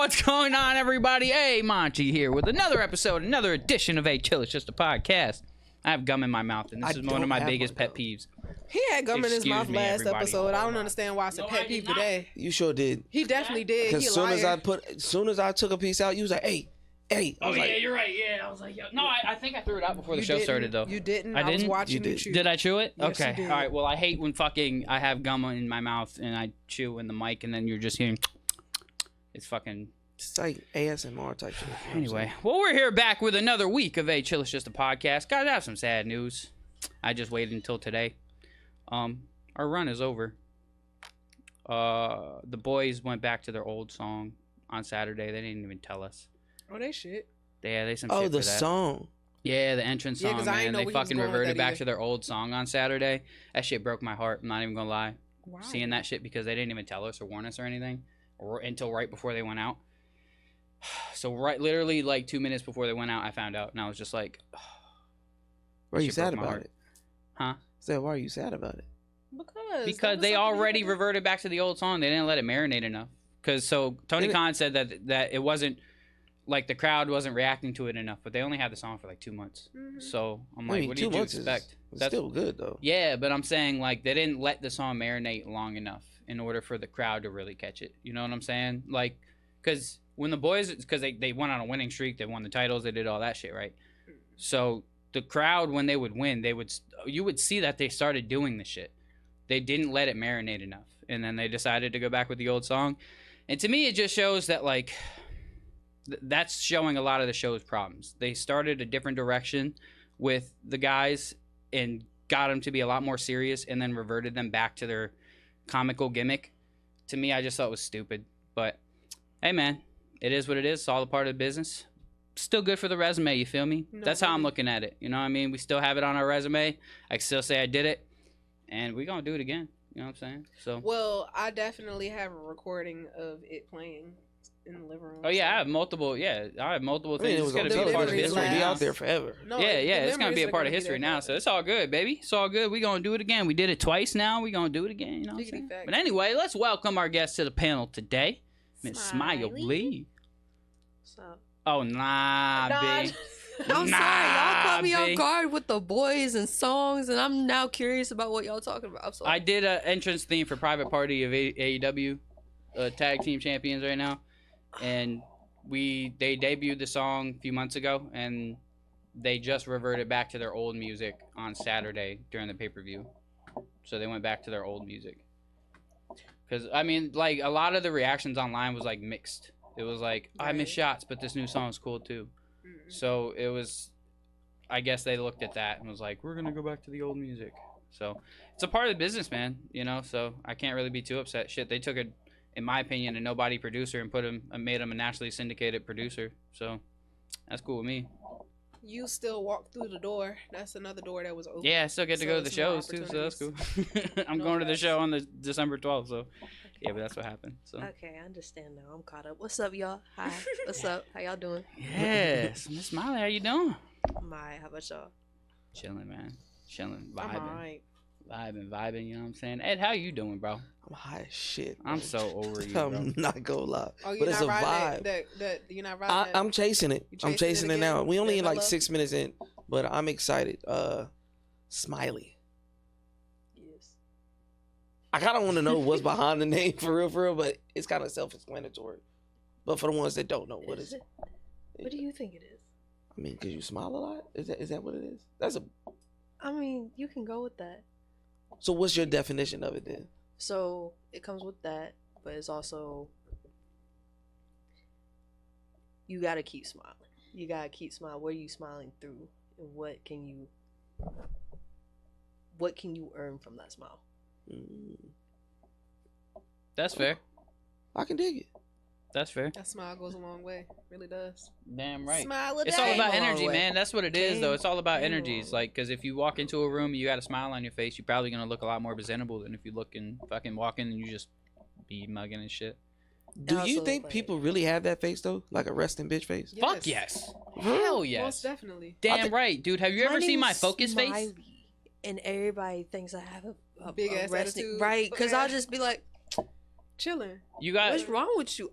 What's going on, everybody? Hey, Monty here with another episode, another edition of Hey Chill, It's Just a Podcast. I have gum in my mouth, and this is one of my biggest pet peeves. He had gum in his mouth last everybody. episode. I don't understand why it's a pet peeve today. You sure did. He definitely did. Because as soon as I took a piece out, you was like, hey. Oh, yeah, you're right. Yeah, I was like, no, I think I threw it out before the show started, though. You didn't. I didn't? I was watching You you did. chew. Did I chew it? Yes, okay. you did. All right. Well, I hate when I have gum in my mouth and I chew in the mic and then you're just hearing. It's fucking. It's like ASMR type shit. Anyway, well, we're here back with another week of Hey Chill, It's Just a Podcast. Guys, I have some sad news. I just waited until today. Our run is over. The boys went back to their old song on Saturday. They didn't even tell us. Oh, they shit. Yeah, they some Oh, shit the for that. song. Yeah, the entrance Yeah, song, 'cause I man. didn't know They we was fucking going with reverted that back either. to their old song on Saturday. That shit broke my heart. I'm not even gonna lie. Wow. Seeing that shit because they didn't even tell us or warn us or anything, or until right before they went out. So literally like 2 minutes before they went out, I found out, and I was just like, Why are you shit sad broke my about heart. it? Huh? Said, why are you sad about it? Because they already reverted back to the old song. They didn't let it marinate enough. Because Tony Khan said that it wasn't like the crowd wasn't reacting to it enough, but they only had the song for like 2 months. Mm-hmm. So I'm I like, mean, what 2 did you months expect? It's still good, though. Yeah, but I'm saying like they didn't let the song marinate long enough in order for the crowd to really catch it. You know what I'm saying? Like, because when the boys, because they went on a winning streak, they won the titles, they did all that shit, right? So the crowd, when they would win, you would see that they started doing the shit. They didn't let it marinate enough, and then they decided to go back with the old song. And to me, it just shows that like that's showing a lot of the show's problems. They started a different direction with the guys and got them to be a lot more serious, and then reverted them back to their comical gimmick. To me, I just thought it was stupid. But hey, man, it is what it is. It's all a part of the business. Still good for the resume, you feel me? No, That's how I'm really. looking at it. You know what I mean? We still have it on our resume. I can still say I did it, and we're gonna do it again. You know what I'm saying? So. Well, I definitely have a recording of it playing in the living room. Oh yeah, so- I have multiple. Yeah, I have multiple I mean, things. it It's was gonna on be a part of television. It's history gonna be now. out there forever. No, Yeah, the it's gonna memories be a are part of gonna be history there now. So it's all good, baby. It's all good. We gonna do it again. We did it twice now. We gonna do it again. You know what I'm Biggity saying? facts. But anyway, let's welcome our guest to the panel today, Miss Smiley. So, Oh nah, Nah. B. I'm sorry, y'all caught me Nah, off B. guard with the boys and songs, and I'm now curious about what y'all talking about. I'm sorry. I did an entrance theme for Private Party of AEW Tag Team Champions right now, and they debuted the song a few months ago, and they just reverted back to their old music on Saturday during the pay-per-view. So they went back to their old music. Because I mean, like a lot of the reactions online was like mixed. It was like I miss shots, but this new song's cool too. So it was, I guess they looked at that and was like, we're gonna go back to the old music. So it's a part of the business, man. You know, so I can't really be too upset. Shit, they took a, in my opinion, a nobody producer and made him a nationally syndicated producer. So that's cool with me. You still walk through the door. That's another door that was open. Yeah, I still get to So go to the it's more shows too, so that's cool. opportunities. I'm No going to the facts. show on the December 12th. So yeah, but that's what happened. So Okay, I understand now. I'm caught up. What's up, y'all? Hi. What's up? How y'all doing? yes, Miss Smiley, how you doing? My, how about y'all? Chilling, man. Chilling, I'm vibing. alright. Vibing, you know what I'm saying? Ed, how you doing, bro? I'm high as shit. I'm bro. so over you, bro. I'm not gonna lie. Oh, you're But it's not a riding vibe. that you're not riding that. I'm chasing it. You I'm chasing it chasing it again? now. We only That in like Bella? 6 minutes in, but I'm excited. Smiley. Yes. I kind of want to know what's behind the name for real, but it's kind of self-explanatory. But for the ones that don't know, what is it? What do you think it is? I mean, because you smile a lot? Is that what it is? That's a. I mean, you can go with that. So what's your definition of it then? So it comes with that, but it's also you gotta keep smiling. You gotta keep smiling. What are you smiling through, and what can you earn from that smile? Mm, That's fair. I can dig it. That's fair. That smile goes a long way. Really does. Damn right. Smile a It's all day. about Came a long energy, way. man. That's what it is, though. It's all about Came a energies. long way. Like, because if you walk into a room and you got a smile on your face, you're probably going to look a lot more presentable than if you look and fucking walk in and you just be mugging and shit. Do you Also, think like- people really have that face though? Like a resting bitch face? Fuck yes. Hell yes. Most definitely. Damn think- right, dude. Have you ever seen my focus face? Smiley, and everybody thinks I have a Big ass resting, attitude. right? Because Okay. I'll just be like, chilling. You got What's wrong with you?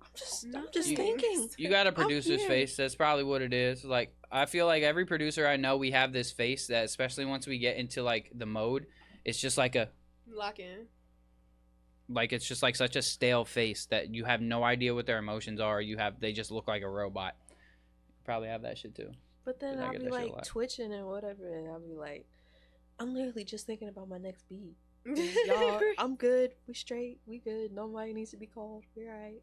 I'm just You- thinking. you got a producer's here. face. That's probably what it is. Like I feel like every producer I know, we have this face that, especially once we get into like the mode, it's just like Lock in. it's just like such a stale face that you have no idea what their emotions are. They just look like a robot. Probably have that shit too. But then I I'll get be that shit a like lot. twitching and whatever, and I'll be like, I'm literally just thinking about my next beat. Y'all, I'm good. We straight. We good. Nobody needs to be called. We alright.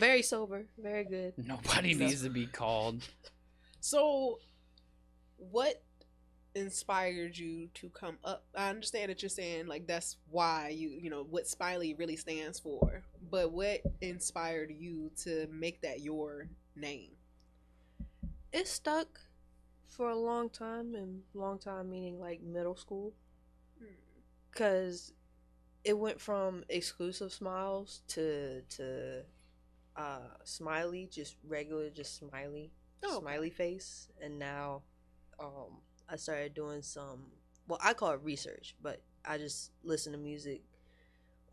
Very sober. Very good. Nobody So- needs to be called. So, what inspired you to come up? I understand that you're saying like that's why you know what Spiley really stands for, but what inspired you to make that your name? It stuck for a long time, and long time meaning like middle school. Cause it went from exclusive smiles to smiley, just regular, just smiley, Oh, okay. smiley face, and now I started doing some, well, I call it research, but I just listen to music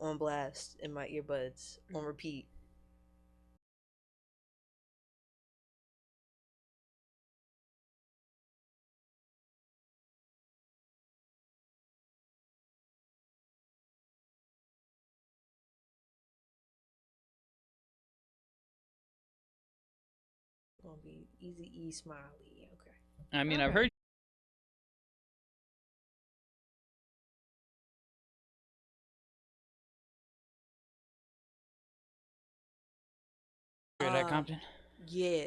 on blast in my earbuds on repeat. Gonna be Easy E Smiley. Okay. I mean, I've Okay. heard at Compton. Yeah.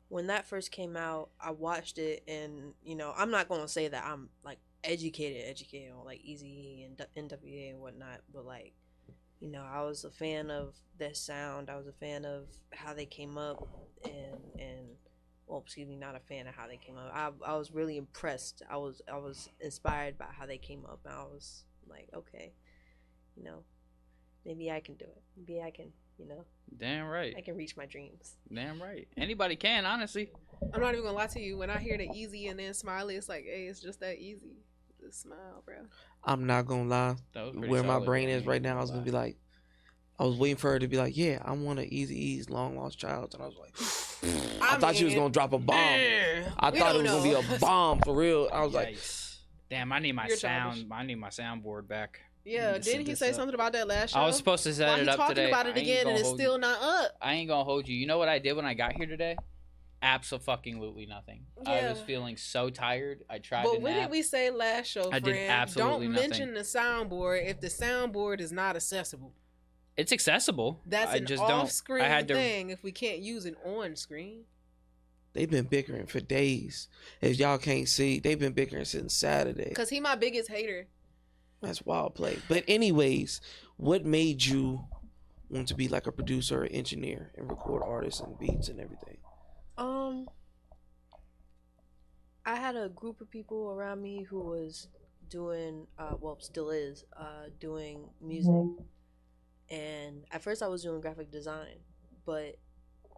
When that first came out, I watched it, and I'm not gonna say that I'm like educated on like Eazy and NWA and whatnot, but like, I was a fan of their sound. I was a fan of how they came up, and well, excuse me, not a fan of how they came up. I was really impressed. I was inspired by how they came up, and I was like, okay, maybe I can do it. Maybe I can, Damn right. I can reach my dreams. Damn right. Anybody can, honestly. I'm not even gonna lie to you. When I hear the easy and then Smiley, it's like, hey, it's just that easy. Just smile, bro. I'm not gonna lie. That was pretty Where my solid, brain bro. is right now, I was gonna be like, I was waiting for her to be like, yeah, I'm one of Easy E's long lost child, and I was like, I thought she was mean, gonna drop a bomb. I we thought it don't was gonna know. be a bomb for real. I was like, Yikes. Damn, I need my You're childish. I need my soundboard back. Yeah, Need to set didn't he this say up. something about that last show? I was supposed to set Why it he up talking today. about it I ain't again and gonna it's hold still you. not up? I ain't gonna hold you. You know what I did when I got here today? Absolutely nothing. I was Yeah. feeling so tired. I tried But to what nap. did we say last show, I friend? did absolutely Don't nothing. mention the soundboard if the soundboard is not accessible. It's accessible. That's I an just don't. off-screen I had to. thing if we can't use it on screen. they've been bickering for days. If y'all can't see, they've been bickering since Saturday. Because he my biggest hater. That's wild play. But anyways, what made you want to be like a producer or engineer and record artists and beats and everything? I had a group of people around me who was doing, well, still is, doing music. And at first I was doing graphic design, but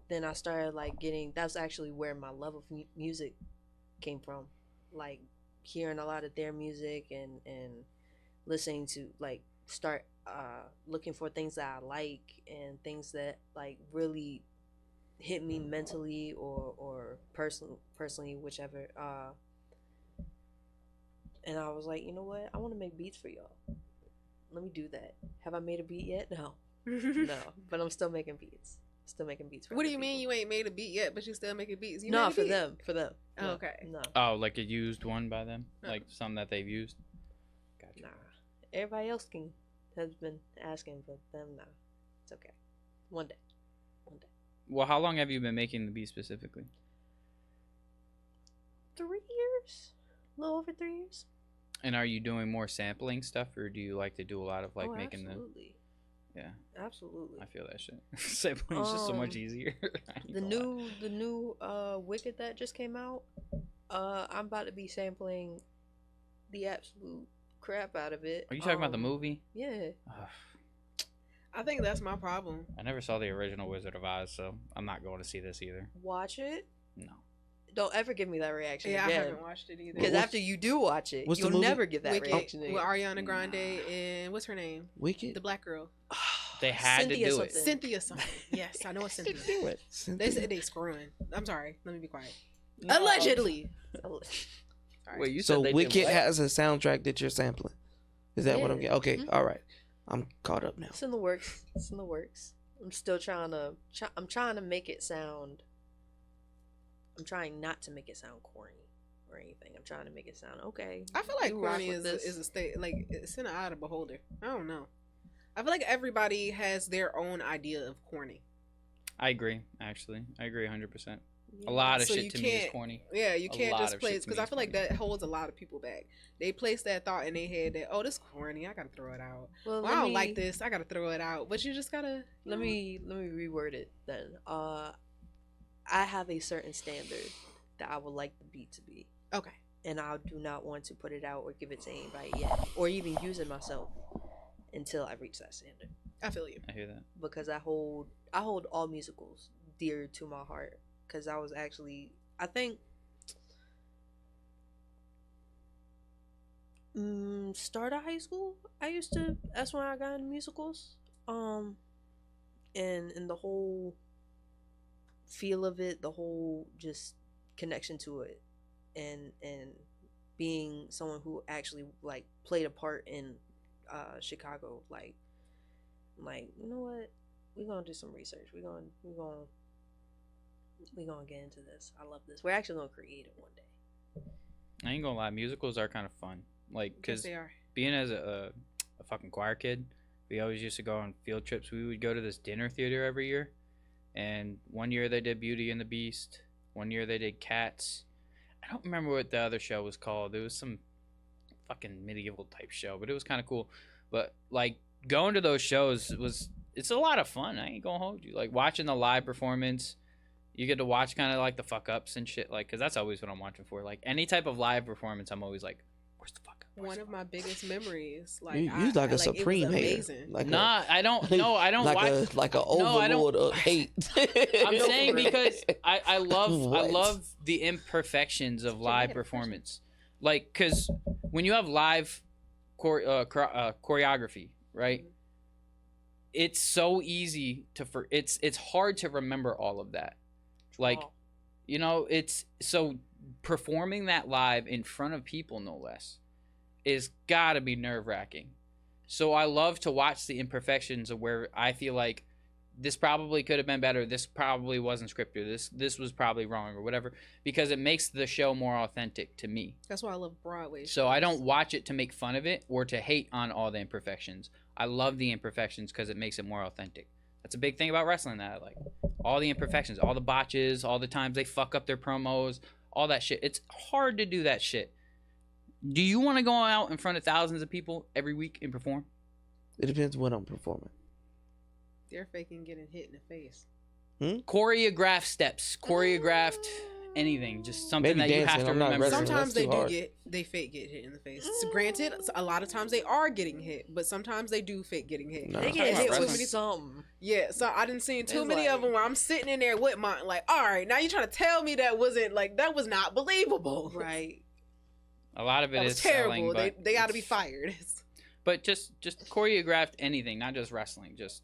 then I started like that's actually where my love of music came from. Like hearing a lot of their music and listening to like start looking for things that I like and things that like really hit me mentally or personally, whichever. And I was like, you know what? I want to make beats for y'all. Let me do that. Have I made a beat yet? No, no. But I'm still making beats. Still making beats. For What do other you mean people. you ain't made a beat yet, but you still making beats? You No, made a for beat? them. For them. Oh, No, okay. No. Oh, like a used one by them, Oh. like some that they've used. Gotcha. Nah. Everybody else has been asking, but them, nah. It's okay. One day. Well, how long have you been making the beat specifically? 3 years? A little over 3 years. And are you doing more sampling stuff, or do you like to do a lot of like making absolutely. Yeah, Absolutely. I feel that shit. Sampling's just so much easier. I ain't The gonna lie. new Wicked that just came out. I'm about to be sampling the absolute crap out of it. Are you talking about the movie? Yeah. Ugh. I think that's my problem. I never saw the original Wizard of Oz, so I'm not going to see this either. Watch it. No. Don't ever give me that reaction Yeah, I again. haven't watched it either. Because What's- after you do watch it, what's the you'll movie? never get that Wicked reaction with again. Ariana Grande and what's her name? Wicked? The black girl. They had Cynthia to do something. it. Cynthia something. Yes, I know it's Cynthia. Do it. They said they screwing. I'm sorry. Let me be quiet. No. Allegedly. Sorry. Wait, you So said they Wicked did what? has a soundtrack that you're sampling. Is that what I'm Yeah. getting? Okay, Mhm. all right. I'm caught up now. It's in the works. It's in the works. I'm still trying to. I'm trying to make it sound. I'm trying not to make it sound corny or anything. I'm trying to make it sound okay. I feel like you rock corny with is this. a state, like, it's in the eye of the beholder. I don't know. I feel like everybody has their own idea of corny. I agree. Actually, I agree 100%. Yeah. A lot of So shit you to me is can't- corny. Yeah, you A can't lot just of place shit to because me I is feel like corny. that holds a lot of people back. They place that thought in their head that, oh, this corny, I gotta throw it out. Well, Well, I don't like this, I gotta throw it out. But you just gotta. Let me reword it then. I have a certain standard that I would like the beat to be, Okay. and I do not want to put it out or give it to anybody yet, or even use it myself until I reach that standard. I feel you. I hear that. Because I hold all musicals dear to my heart. Because I was actually, I think, start of high school, that's when I got into musicals. And the whole feel of it, the whole just connection to it, and being someone who actually like played a part in Chicago, like you know what, we're gonna do some research, we're gonna get into this. I love this. We're actually gonna create it one day. I ain't gonna lie, musicals are kind of fun. Like, Yes, cause they are. being as a fucking choir kid, we always used to go on field trips. We would go to this dinner theater every year, and one year they did Beauty and the Beast. One year they did Cats. I don't remember what the other show was called. It was some fucking medieval type show, but it was kind of cool. But like going to those shows it's a lot of fun. I ain't gonna hold you. Like watching the live performance, you get to watch kind of like the fuck ups and shit. Like, cause that's always what I'm watching for. Like any type of live performance, I'm always like, where's the fuck up? Where's One the of fuck my up? biggest memories. Like You I, like a it was supreme hater. amazing. Like Nah, I don't. No, I don't like watch. like an No, I don't- overlord of hate. I'm saying because I love What? the imperfections of live performance, like because when you have live choreography, right? It's so easy to it's hard to remember all of that. Like, Oh. you know, it's so performing that live in front of people, no less, is gotta be nerve wracking. So I love to watch the imperfections of where I feel like this probably could have been better. This probably wasn't scripted. This was probably wrong or whatever, because it makes the show more authentic to me. That's why I love Broadway. So I shows. don't watch it to make fun of it or to hate on all the imperfections. I love the imperfections because it makes it more authentic. That's a big thing about wrestling that I like. All the imperfections, all the botches, all the times they fuck up their promos, all that shit. It's hard to do that shit. Do you want to go out in front of thousands of people every week and perform? It depends when I'm performing. They're faking getting hit in the face. Choreographed steps, choreographed anything, just something Maybe that you dancing, have to I'm not remember. wrestling. Sometimes that's they too do hard. they fake get hit in the face. So granted, a lot of times they are getting hit, but sometimes they do fake getting hit. Nah. They I'm get talking hit about with wrestling. something. Yeah, so I didn't see too It's many of like- them where I'm sitting in there with my like, all right, now you're trying to tell me that was not believable. Right. A lot of it That is was terrible. selling, but They got to be it's- fired. But just choreographed anything, not just wrestling, just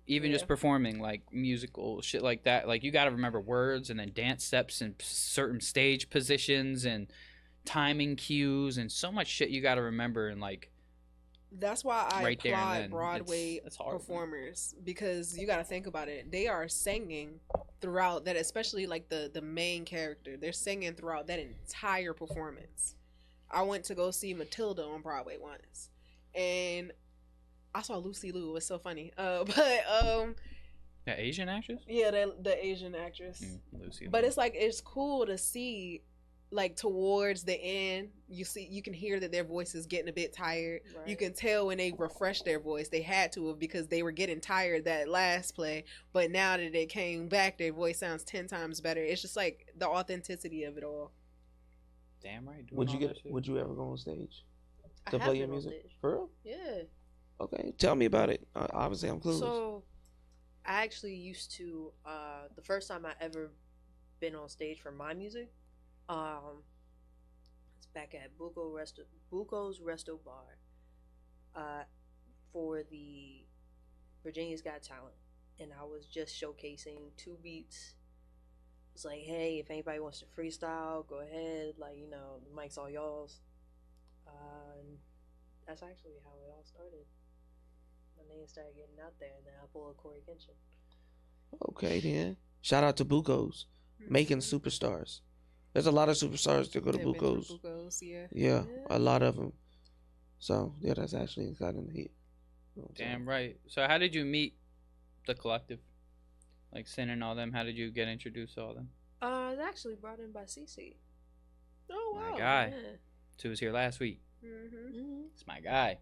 even just Yeah. performing like musical shit like that. Like you got to remember words and then dance steps and certain stage positions and timing cues and so much shit you got to remember and like That's why I right there and applaud then. Broadway It's hard, man. performers, because you got to think about it. They are singing throughout that, especially like the main character. They're singing throughout that entire performance. I went to go see Matilda on Broadway once, and I saw Lucy Liu. It was so funny. But The Asian actress. yeah, the Asian actress. Lucy. But it's like it's cool to see, like towards the end, you can hear that their voice is getting a bit tired. Right. You can tell when they refreshed their voice, they had to have, because they were getting tired that last play. But now that they came back, their voice sounds 10 times better. It's just like the authenticity of it all. damn right. doing Would you all get? that shit. Would you ever go on stage I to have play your been on music? stage. For real? Yeah. Okay, tell me about it. Obviously, I'm clueless. So, I actually used to. The first time I ever been on stage for my music, it's back at Buco's Resto Bar. For the Virginia's Got Talent, and I was just showcasing 2 beats. It's like, hey, if anybody wants to freestyle, go ahead. Like, you know, the mic's all y'all's. And that's actually how it all started. My name started getting out there, and then I pulled a Corey Kenshin. Okay, then. Shout out to Bucos, making superstars. There's a lot of superstars that go to They've been through Bucos. Bucos, yeah. Yeah, a lot of them. So yeah, that's actually exciting to hear. You know what I'm saying? Damn right. So how did you meet the collective? Like Sin and all them. How did you get introduced to all them? It's actually brought in by CC. Oh wow. My guy. Yeah. So he was here last week. Mm-hmm. It's my guy.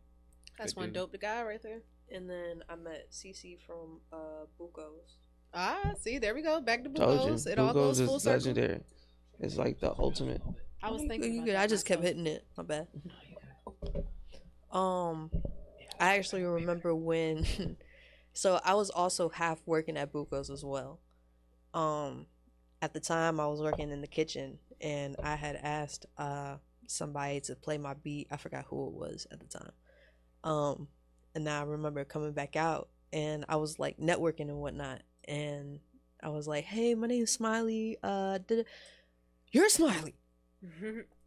That's Good one dude. dope guy right there. And then I met CC from Bucos. Ah, see, there we go. Back to Told you, Bucos. It all Bucos goes is full circle. legendary. It's like the ultimate. I was You thinking. about good. that I just kept myself. hitting it. My bad. I actually remember when. So I was also half working at Bucos as well. At the time I was working in the kitchen, and I had asked somebody to play my beat. I forgot who it was at the time. And I remember coming back out, and I was like networking and whatnot, and I was like, "Hey, my name's Smiley. You're Smiley."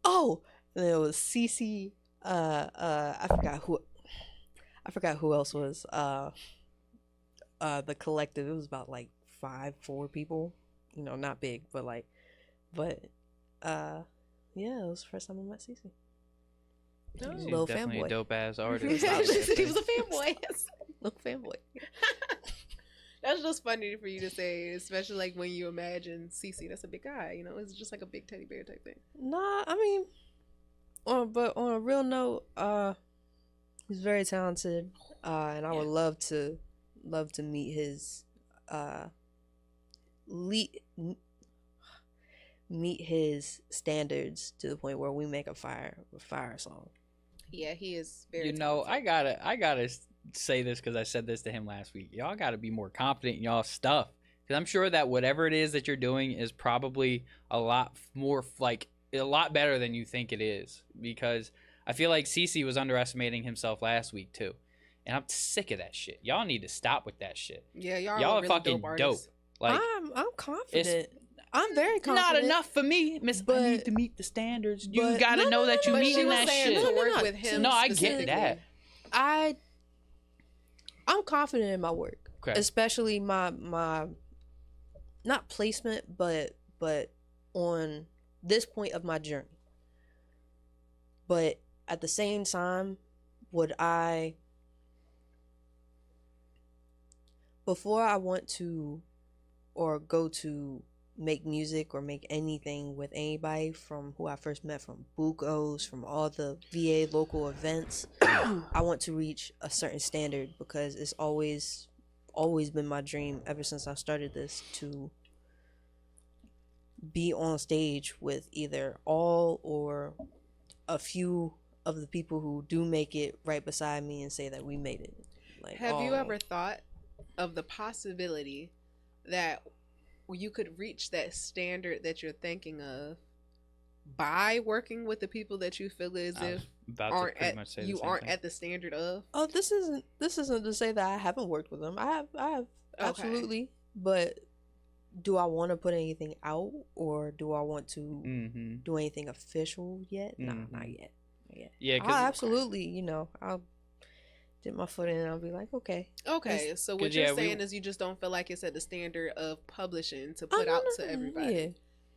Oh, and it was CC. I forgot who else was the collective. It was about like 4 people. You know, not big, but yeah, it was the first time I met CC. Oh. He's Little definitely fanboy. a dope ass he artist. was a fanboy. Little fanboy. That's just funny for you to say, especially like when you imagine Cece. That's a big guy, you know. It's just like a big teddy bear type thing. Nah, I mean, but on a real note, he's very talented, and I would love to meet his meet his standards to the point where we make a fire song. Yeah, he is very. You know, talented. I gotta say this because I said this to him last week. Y'all gotta be more confident in y'all stuff, because I'm sure that whatever it is that you're doing is probably a lot more like a lot better than you think it is. Because I feel like CC was underestimating himself last week too, and I'm sick of that shit. Y'all need to stop with that shit. Yeah, Y'all are are really fucking dope. Artists. Like I'm confident. I'm very confident. not enough for me, Miss. I but- need to meet the standards. You but- gotta no, know no, that no, you But no, she meeting was that saying shit. to No, work no, with him. No, I get specifically. that. I'm confident in my work, Okay. especially my not placement, but on this point of my journey. But at the same time, before I want to or go to make music or make anything with anybody, from who I first met from Bucos, from all the VA local events, I want to reach a certain standard, because it's always been my dream ever since I started this to be on stage with either all or a few of the people who do make it right beside me and say that we made it. Like, Have you oh, ever thought of the possibility that you could reach that standard that you're thinking of by working with the people that you feel as I if was about to aren't pretty at much say the you same aren't thing. at the standard of? Oh, this isn't to say that I haven't worked with them. I have Okay. absolutely. But do I want to put anything out, or do I want to Mm-hmm. do anything official yet? Nah, Mhm. not yet. Yeah, I'll because absolutely, I'll dip my foot in and I'll be like, okay. Okay, so what 'cause, you're yeah, we- saying is you just don't feel like it's at the standard of publishing to put Oh, out no, to everybody. Yeah.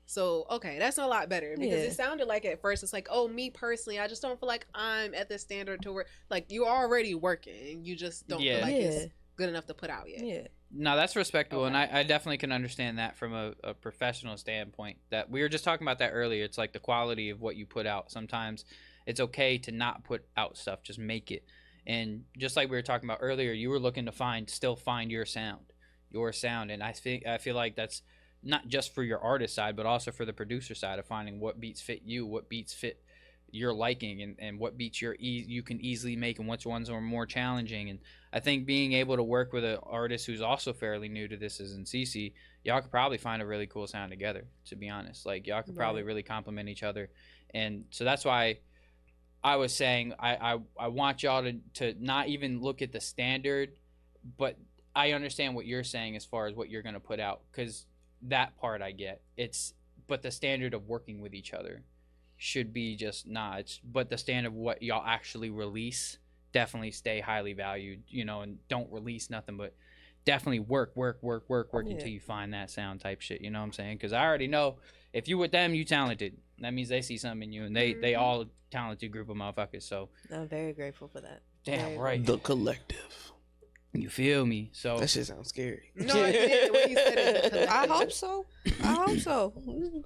So, okay, that's a lot better, because Yeah. it sounded like at first it's like, oh, me personally, I just don't feel like I'm at the standard to work. Like, you're already working, you just don't Yeah. feel like Yeah. it's good enough to put out yet. Yeah. no, that's respectable, and Okay. I definitely can understand that from a professional standpoint. That we were just talking about that earlier. It's like the quality of what you put out. Sometimes it's okay to not put out stuff, just make it. And just like we were talking about earlier, you were looking to still find your sound, and I feel like that's not just for your artist side, but also for the producer side of finding what beats fit you, what beats fit your liking, and what beats you can easily make, and which ones are more challenging. And I think being able to work with an artist who's also fairly new to this as in CC, y'all could probably find a really cool sound together, to be honest. Like, y'all could probably Right. really complement each other. And so that's why I was saying I want y'all to not even look at the standard, but I understand what you're saying as far as what you're gonna put out, because that part I get. But the standard of working with each other should be just but the standard of what y'all actually release definitely stay highly valued, and don't release nothing but definitely work until you find that sound type shit. You know what I'm saying? Because I already know if you with them, you talented. That means they see something in you, and they all talented group of motherfuckers. So I'm very grateful for that. damn Very right, The collective. you feel me? So That shit sounds scary. No, yeah, when you said it, I hope so. I hope so.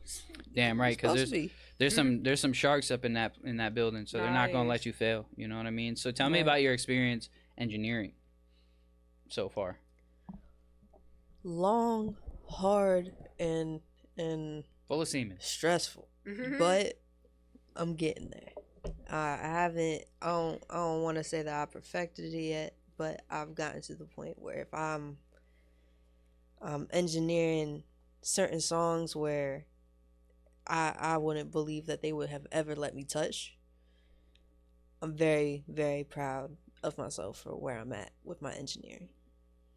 damn right, because Supposed to be. there's some sharks up in that building, so they're not gonna let Nice. you fail. You know what I mean? So tell me Right. about your experience engineering so far. Long, hard, and Full of semen. stressful, Mhm. but I'm getting there. I haven't. I don't want to say that I perfected it yet, but I've gotten to the point where if I'm engineering certain songs where I wouldn't believe that they would have ever let me touch, I'm very, very proud of myself for where I'm at with my engineering.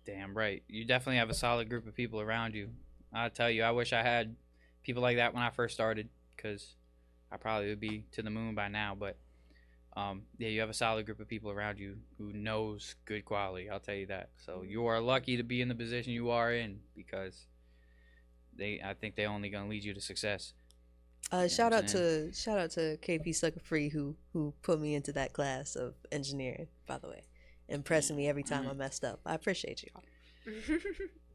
Damn right. You definitely have a solid group of people around you. I tell you, I wish I had people like that when I first started, because I probably would be to the moon by now. But yeah, you have a solid group of people around you who knows good quality. I'll tell you that. So you are lucky to be in the position you are in, because I think they're only gonna lead you to success. Shout I'm out to KP Sucker Free who put me into that class of engineering, by the way, impressing me every time I messed up. I appreciate y'all.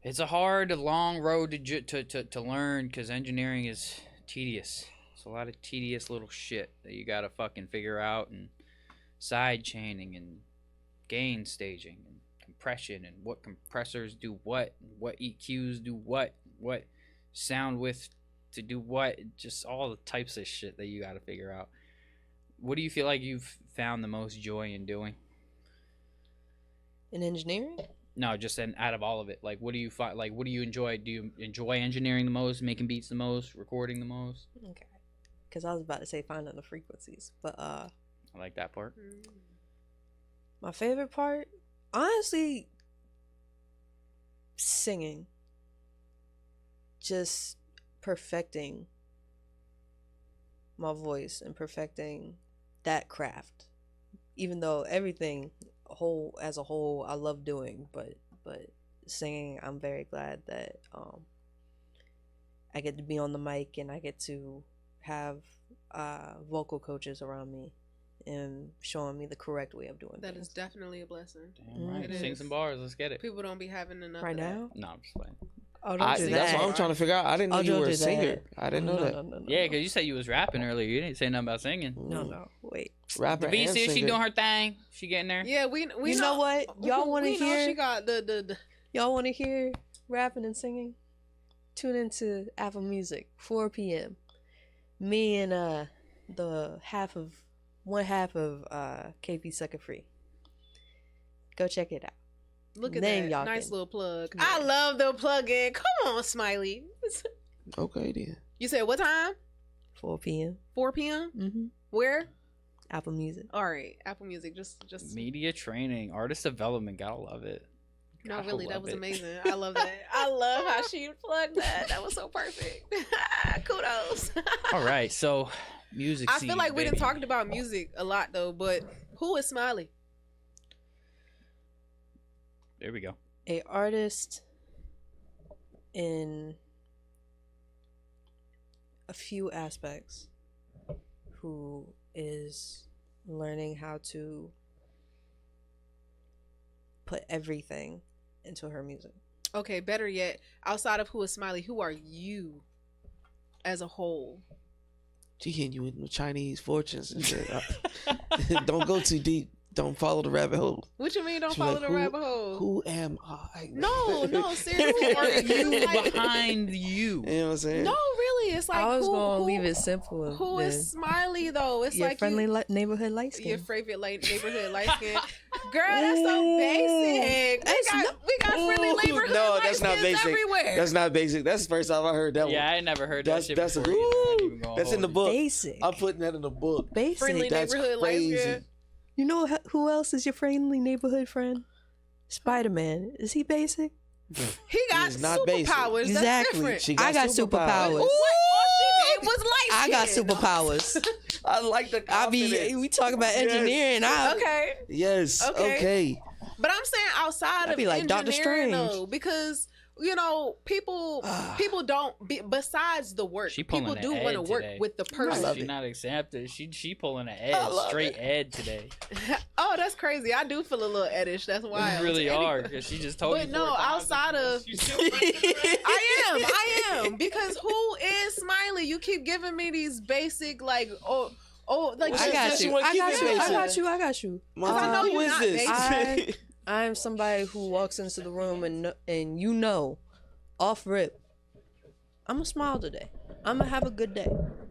It's a hard, long road to learn, because engineering is tedious. It's a lot of tedious little shit that you gotta fucking figure out, and side chaining and gain staging and compression and what compressors do what EQs do what sound width to do what, just all the types of shit that you gotta figure out. What do you feel like you've found the most joy in doing? In engineering? No, just out of all of it. Like, what do you find? Like, what do you enjoy? Do you enjoy engineering the most, making beats the most, recording the most? Okay. Because I was about to say finding the frequencies, but I like that part. my favorite part, honestly, singing. Just perfecting my voice and perfecting that craft. Even though everything as a whole I love doing, but singing, I'm very glad that I get to be on the mic and I get to have vocal coaches around me and showing me the correct way of doing That things. is definitely a blessing. Damn right. It Sing is. some bars. Let's get it. People don't be having enough Right of that. now? No, I'm just playing. Oh, don't do That's that. what I'm trying to figure out. I didn't know Oh, you don't were a do singer. that. I didn't know that. No. Yeah, because you said you was rapping earlier. You didn't say nothing about singing. No, wait. Rapper The B and see she singer. doing her thing. She getting there. Yeah, we You know what? Y'all want to we know hear? she got the Y'all want to hear rapping and singing? Tune into Apple Music, 4 p.m. Me and one half of KP Sucker Free. Go check it out. look at Name that y'all nice can- little plug. Yeah. I love the plug-in. Come on, Smiley. Okay then. You said what time? 4 p.m. 4 p.m. Mm-hmm. Where? Apple Music. All right, Apple Music. Just Media training, artist development. Gotta love it. no, Gotta really, that love was it. amazing. I love that. I love how she plugged that. That was so perfect. Kudos. All right, so music. I feel seeds, like we didn't baby. talk about music a lot though, but who is Smiley? There we go. A artist in a few aspects who is learning how to put everything into her music. Okay, better yet, outside of who is Smiley, who are you as a whole? She hitting you with the Chinese fortunes and shit. Don't go too deep. Don't follow the rabbit hole. What you mean? Don't She follow like, the who- rabbit hole. Who am I? No, seriously. Who are you It's like- behind you? You know what I'm saying? No, really, it's like I was who, gonna who- leave it simple. Who is Smiley though? It's your like friendly you, neighborhood light skin? your favorite neighborhood light skin. Girl, that's so basic. We got friendly Ooh, neighborhood no, light that's not skins basic. everywhere. That's not basic. That's the first time I heard that Yeah, one. I ain't never heard That's that shit that's a before. either. I ain't even gonna that's in the hold book. Basic. I'm putting that in the book. Basic. Friendly That's neighborhood light crazy. skin. You know who else is your friendly neighborhood friend? Spider-Man, is he basic? He got He's not basic. superpowers. Exactly. That's different. She I got superpowers. What? All she did was light I got skin. superpowers. I like the I be confidence. we talk about engineering. Okay. Yes. Okay. Okay. But I'm saying outside That'd of be like Doctor engineering, Strange. though, because people don't besides the work. She People pulling do an want to Ed work today. with the I person. love She's it. not accepted. She pulling an I Ed, love straight it. Ed today. Oh, that's crazy. I do feel a little eddish. That's why. You really are. 'Cause she just told But you. no, 4 times outside of- she's still fucking around. I am because who is Smiley? You keep giving me these basic like like Well, I she got said she you. wanna I keep got it you. I basic. got you. I got you. Mom, I know who you're is not this? basic. I'm somebody who walks into the room and you know, off rip, I'm gonna smile today. I'm gonna have a good day.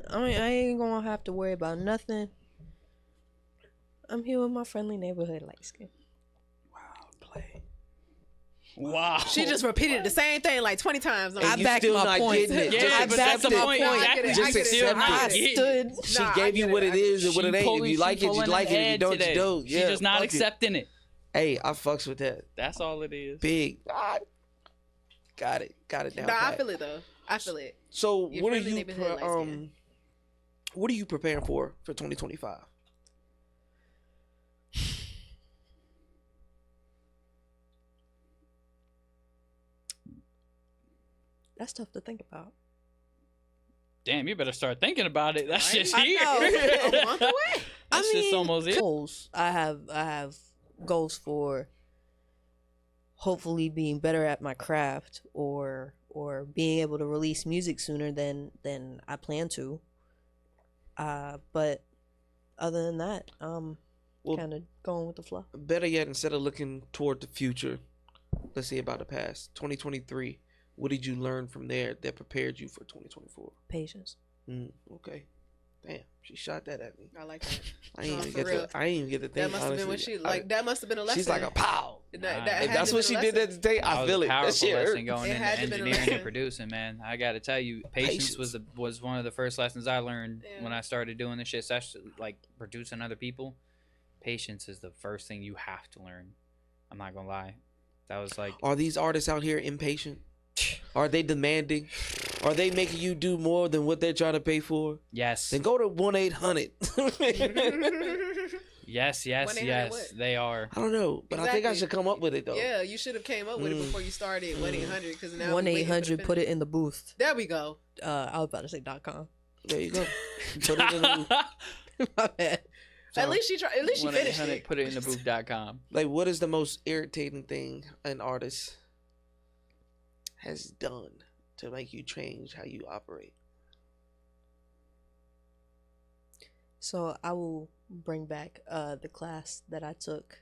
I ain't gonna have to worry about nothing. I'm here with my friendly neighborhood light skin. Play. Wow. She just repeated the same thing like 20 times. And I you backed still my not point. getting it. Yeah, Just but that's accept the it. point. No, I Exactly. get it. Just I get it. accept I it. get Get it. it. Stood. She Nah, I gave you get what it. it I get is and what it ain't. If you like it, you like it. If you don't, you don't. She's Yeah, just not fuck it. accepting it. Hey, I fucks with that. That's all it is. Big. Got it. Got it down. Nah, I pat. feel it though. I feel it. So Your what are friendly you neighborhood light skin. what are you preparing for 2025? That's tough to think about. Damn, you better start thinking about it. That Right? shit's I here. know. A month away. That shit's almost here. Goals. I have goals for hopefully being better at my craft or being able to release music sooner than I plan to. But other than that, Well, kind of going with the flow. better yet, instead of looking toward the future, let's say about the past, 2023. What did you learn from there that prepared you for 2024? Patience. Okay. Damn, she shot that at me. I like that. I ain't No, even for get real. to. I ain't even get to think. That must have been what honestly. she like. That must have been a lesson. She's like a pow. That, Nah, that if had If to that's been what a she lesson. did that today, That I was feel a it. That powerful shit lesson hurt. going It into had to been a engineering lesson. and producing, man. I gotta tell you, patience was one of the first lessons I learned Yeah. when I started doing this shit, especially like producing other people. Patience is the first thing you have to learn. I'm not gonna lie. That was like Are these artists out here impatient? Are they demanding? Are they making you do more than what they're trying to pay for? yes, Then go to 1-800. yes, 1-800 yes. what? They are. I don't know, but I think I Exactly. should come up with it though. Yeah, you should have came up with it Mm. before you started 1-800 because now 1-800. Put it in the booth. There we go. I was about to say .com. There you go. Put it in the, My bad. At least she tried. At least she finished 1-800 it. put it in the booth.com. like, what is the most irritating thing an artist has done to make you change how you operate? So I will bring back the class that I took,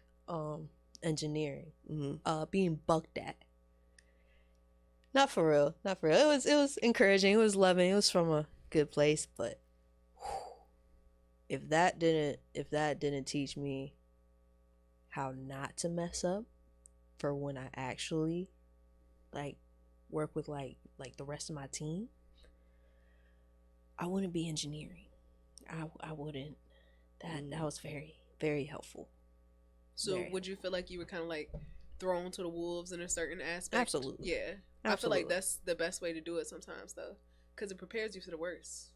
engineering. Mm-hmm. Being bucked at. Not for real. Not for real. It was encouraging. It was loving. It was from a good place. But if that didn't teach me how not to mess up for when I actually like work with like the rest of my team, I wouldn't be engineering. I wouldn't. That was very, very helpful. So Very would you feel like you were kind of like thrown to the wolves in a certain aspect? Absolutely. Yeah. I feel like that's the best way to do it sometimes though, because it prepares you for the worst.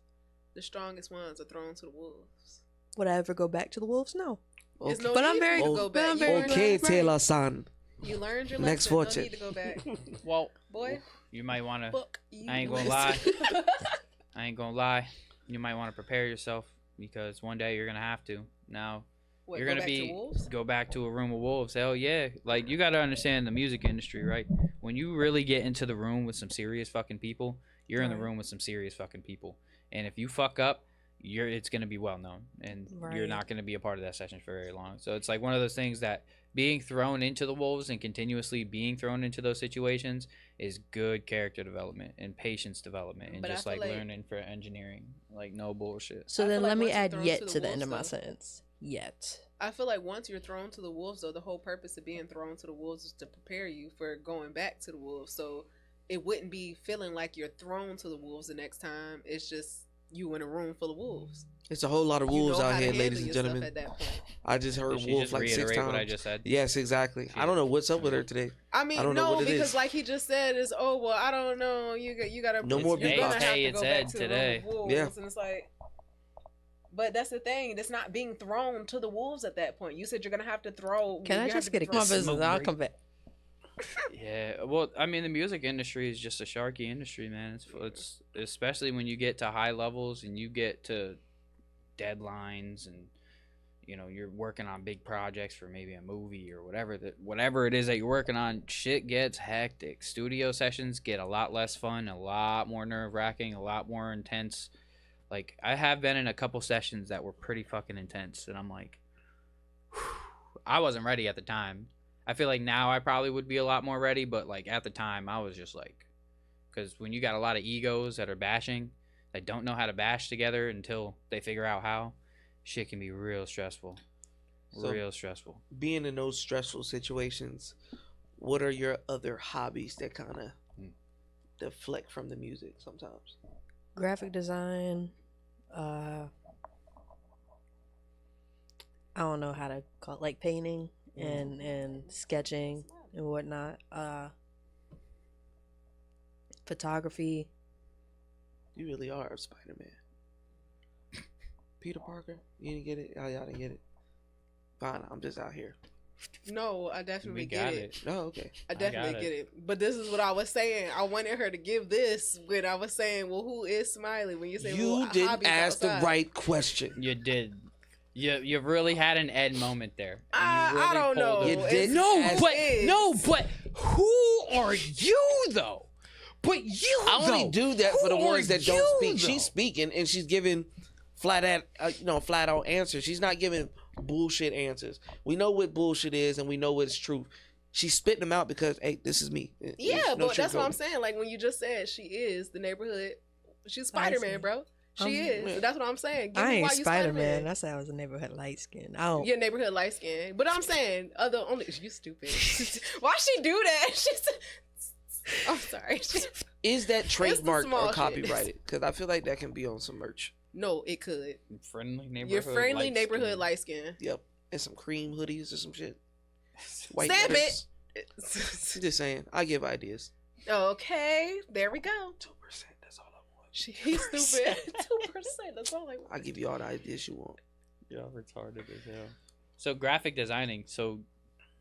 The strongest ones are thrown to the wolves. Would I ever go back to the Wolves? No. There's no But need I'm very- for you to Oh, go back. I'm You very learned- Okay, Right. Taylor-san. You learned your Next lesson. fortune. No need to go back. Well, Boy, you might want to. book you. I ain't gonna lesson. I ain't gonna lie. You might want to prepare yourself because one day you're gonna have to. Now What, you're go gonna back be to wolves? go back to a room of wolves. Hell yeah! Like you gotta understand the music industry, right? When you really get into the room with some serious fucking people, you're in the Right. room with some serious fucking people. And if you fuck up, it's gonna be well known, and you're Right. not gonna be a part of that session for very long. So it's like one of those things that being thrown into the wolves and continuously being thrown into those situations is good character development and patience development and But I just feel like like- learning for engineering, like no bullshit. So I then feel let like me once you're add thrown yet to the to the wolves, end of my though- sentence. Yet. I feel like once you're thrown to the wolves, though, the whole purpose of being thrown to the wolves is to prepare you for going back to the wolves. So it wouldn't be feeling like you're thrown to the wolves the next time. It's just you in a room full of wolves. It's a whole lot of You wolves know out how to here, handle ladies and yourself gentlemen. At that point. I just heard Did she wolf just like 6 reiterate times. what I just said? Yes, exactly. I don't know what's up with her today. I mean, I don't know no, what it because is. like he just said, is I don't know. You gotta No more you're beatbox. gonna have Hey, to it's go Ed back to the today. room of wolves, Yeah. and it's like. But that's the thing. It's not being thrown to the wolves at that point. You said you're gonna have to throw. Can I you have just to get be a my thrown- business? I'll break. come back. Yeah, well, I mean, the music industry is just a sharky industry, man. It's especially when you get to high levels and you get to deadlines, and you're working on big projects for maybe a movie or whatever it is that you're working on. Shit gets hectic. Studio sessions get a lot less fun, a lot more nerve-wracking, a lot more intense. Like, I have been in a couple sessions that were pretty fucking intense, and I'm like, I wasn't ready at the time. I feel like now I probably would be a lot more ready, but like at the time I was just like, because when you got a lot of egos that are bashing, that don't know how to bash together until they figure out how, shit can be real stressful. So- Real stressful. Being in those stressful situations, what are your other hobbies that kind of deflect from the music sometimes? Graphic design. I don't know how to call it, like painting and sketching and whatnot. Photography. You really are a Spider-Man. Peter Parker? You didn't get it? Oh, y'all didn't get it? Fine, I'm just out here. No, I definitely We get got it. Oh, okay. I definitely got get it. But this is what I was saying. I wanted her to give this when I was saying, well, who is Smiley? When you say, You well, didn't hobbies ask the outside. right question. You did. You really had an Ed moment there. And you I really don't know. pulled it. You It's- did No, it's- but it's- who are you though? But you I only do that for the Who ones are that don't you, speak. though? She's speaking and she's giving flat out answers. She's not giving bullshit answers. We know what bullshit is and we know what is truth. She's spitting them out because, hey, this is me. Yeah, There's no but that's what I'm sugarcoating. saying. Like when you just said she is the neighborhood, she's Spider-Man, bro. She is. yeah. That's what I'm saying. Give I me ain't why you Spider-Man. I said I was a neighborhood light skin. I don't. Your neighborhood light skin. But I'm saying you stupid. Why she do that? She's I'm sorry. Is that trademarked small or shit. copyrighted? Because I feel like that can be on some merch. No, it could. friendly neighborhood. Your friendly light neighborhood skin. light skin. Yep. And some cream hoodies or some shit. Stamp letters. it. Just saying. I give ideas. Okay, there we go. 2%. That's all I want. He's stupid. 2%. That's all I want. I give you all the ideas you want. Yeah, retarded as hell. So graphic designing. So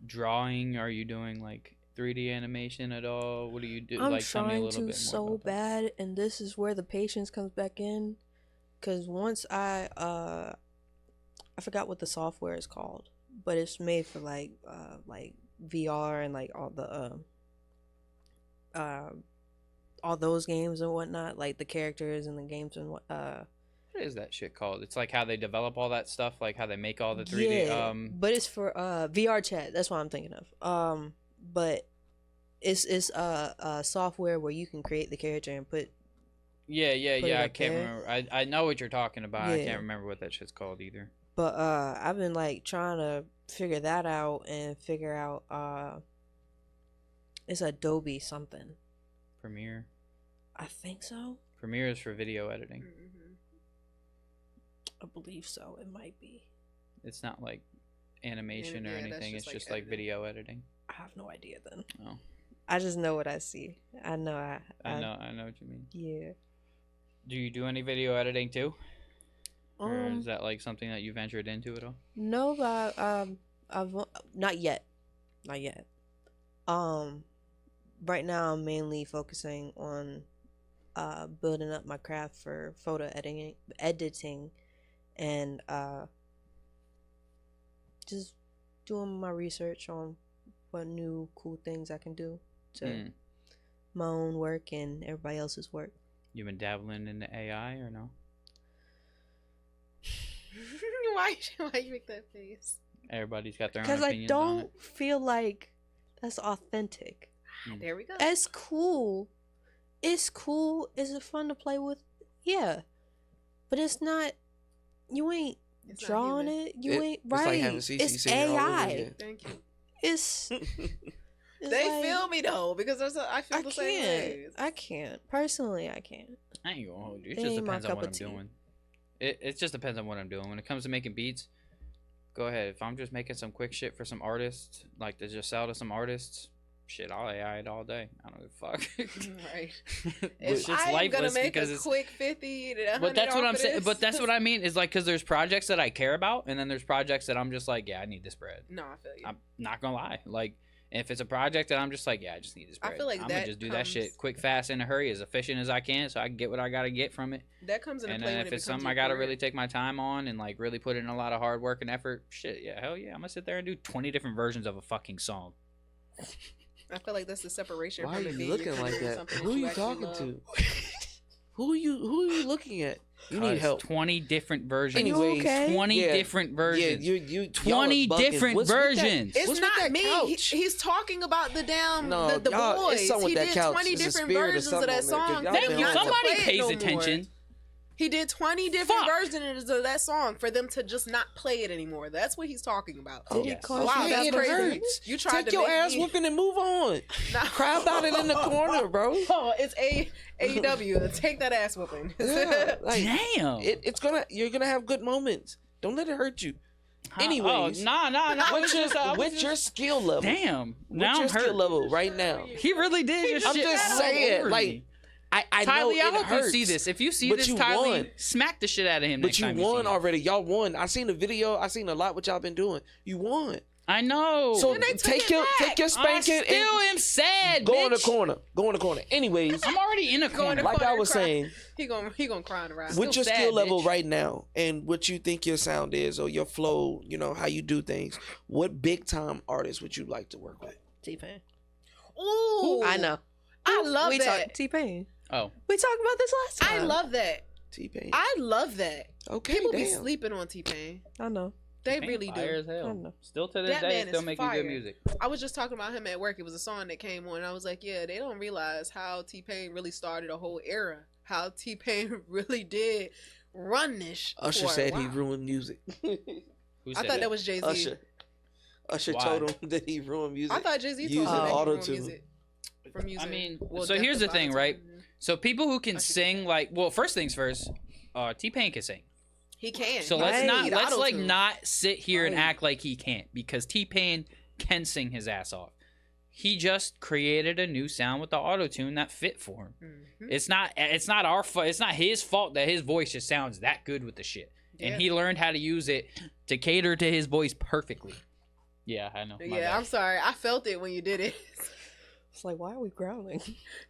drawing. Are you doing like 3D animation at all? What do you do? I'm like, tell me a trying little to bit more so about that. bad, and this is where the patience comes back in. Cause once I forgot what the software is called, but it's made for like VR and like all those games and whatnot, like the characters and the games and what. What is that shit called? It's like how they develop all that stuff, like how they make all the 3D. Yeah, but it's for VR chat. That's what I'm thinking of. But it's software where you can create the character and put. Yeah. Put it I up can't there. remember. I know what you're talking about. I Yeah. can't remember what that shit's called either. But I've been like trying to figure that out and figure out it's Adobe something. Premiere. I think so. Premiere is for video editing. Mhm. I believe so. It might be. It's not like animation or Yeah, that's anything. just It's like just like editing. video editing. I have no idea then. Oh, I just know what I see. I know I know what you mean. Yeah. Do you do any video editing too? Or is Um that like something that you ventured into at all? no, but I've not yet. Not yet. Right now I'm mainly focusing on building up my craft for photo editing and just doing my research on what new cool things I can do to Mm. my own work and everybody else's work. You been dabbling into AI or no? why you make that face? Everybody's got their own Because I opinions on it. don't feel like that's authentic. There we go. It's cool. It's cool. Is it fun to play with? Yeah. But it's not. You ain't It's not drawing human. it. You ain't It's like right. having CC It's singing all over AI. again. Thank you. It's They like, feel me though because I feel I the same can't. way. I can't. Personally, I can't. I ain't gonna hold you. It It just ain't my depends on cup what of I'm tea. doing. It just depends on what I'm doing. When it comes to making beats, go ahead. If I'm just making some quick shit for some artists, like to just sell to some artists, shit, I'll AI it all day. I don't give a fuck. Right. It's If just I am gonna lifeless make because a it's. quick 50 to 100 But that's what off I'm of saying. this, But that's what I mean is like because there's projects that I care about, and then there's projects that I'm just like, yeah, I need this bread. No, I feel you. I'm not gonna lie. Like, if it's a project that I'm just like, yeah, I just need this I bread. feel like I'm that gonna just do that comes- shit quick, fast, in a hurry, as efficient as I can, so I can get what I gotta get from it. That comes into And play then when if it it's becomes something I your gotta career. really take my time on and like really put in a lot of hard work and effort, shit, yeah, hell yeah, I'm gonna sit there and do 20 different versions of a fucking song. I feel like that's the separation. Why are from it you being looking your like career and that? something Who are you actually talking love. to? Who are you looking at? You need help. 20 different versions. you Anyways, okay? 20 yeah, different Yeah, versions. you 20 y'all are bugging. different What's with that? versions. It's What's with not that me. couch? He's talking about the damn No, the y'all- it's boys. something with He that did couch. 20 It's a different spirit or versions of something that on there, 'cause song. y'all Thank been you. on that. Somebody Play it pays no more. attention. He did 20 different Fuck. versions of that song for them to just not play it anymore. That's what he's talking about. Did yes. it cause Wow, you that's it crazy. hurts. You tried Take to your make ass me- whooping and move on. Nah. Cry about it in the corner, bro. Oh, it's AEW. Take that ass whooping. Yeah, like, Damn. you're gonna have good moments. Don't let it hurt you. Huh? anyways. Oh, nah. With your skill level. Damn. With Now your I'm skill hurt. level right now. He really did just I'm shit just all saying, over like, me. I know Tylee, I it hope hurts. you see this. If you see but this, you Tylee, won. smack the shit out of him But next you time you won see him. already. Y'all won. I seen the video. I seen a lot what y'all been doing. You won. I know. So And they took take it your back. take your I spanking still and am sad, go in the bitch. corner. Go in the corner. Anyways, I'm already in a Go in corner. the like I corner was cry. saying, He gonna cry in the ride. with Still your sad, skill level bitch. right now and what you think your sound is or your flow, you know, how you do things, what big time artist would you like to work with? T-Pain. Ooh, I know. I love we that. talked T-Pain. Oh, We talked about this last time. I love that. T-Pain. I love that. Okay, People be damn. sleeping on T-Pain. I know. They Pain really fire do. as hell. I know. Still to this That day, man still is making fire. good music. I was just talking about him at work. It was a song that came on, and I was like, yeah, they don't realize how T-Pain really started a whole era. How T-Pain really did run this. Usher for a said he while. ruined music. Who I said thought that was Jay-Z. Usher Why? told him that he ruined music. I thought Jay-Z Using told him that he ruined auto-tune. music. From using, I mean, well, so Death here's the of thing, Auto-Tune. right? So people who can I should- sing, like, well, first things first, T-Pain can sing. He can. So He let's doesn't not need let's like auto-tune. not sit here and Right. act like he can't, because T-Pain can sing his ass off. He just created a new sound with the auto tune that fit for him. Mhm. It's not our fault. It's not his fault that his voice just sounds that good with the shit. Yeah. And he learned how to use it to cater to his voice perfectly. Yeah, I know. My Yeah, bad. I'm sorry. I felt it when you did it. It's like, why are we growling?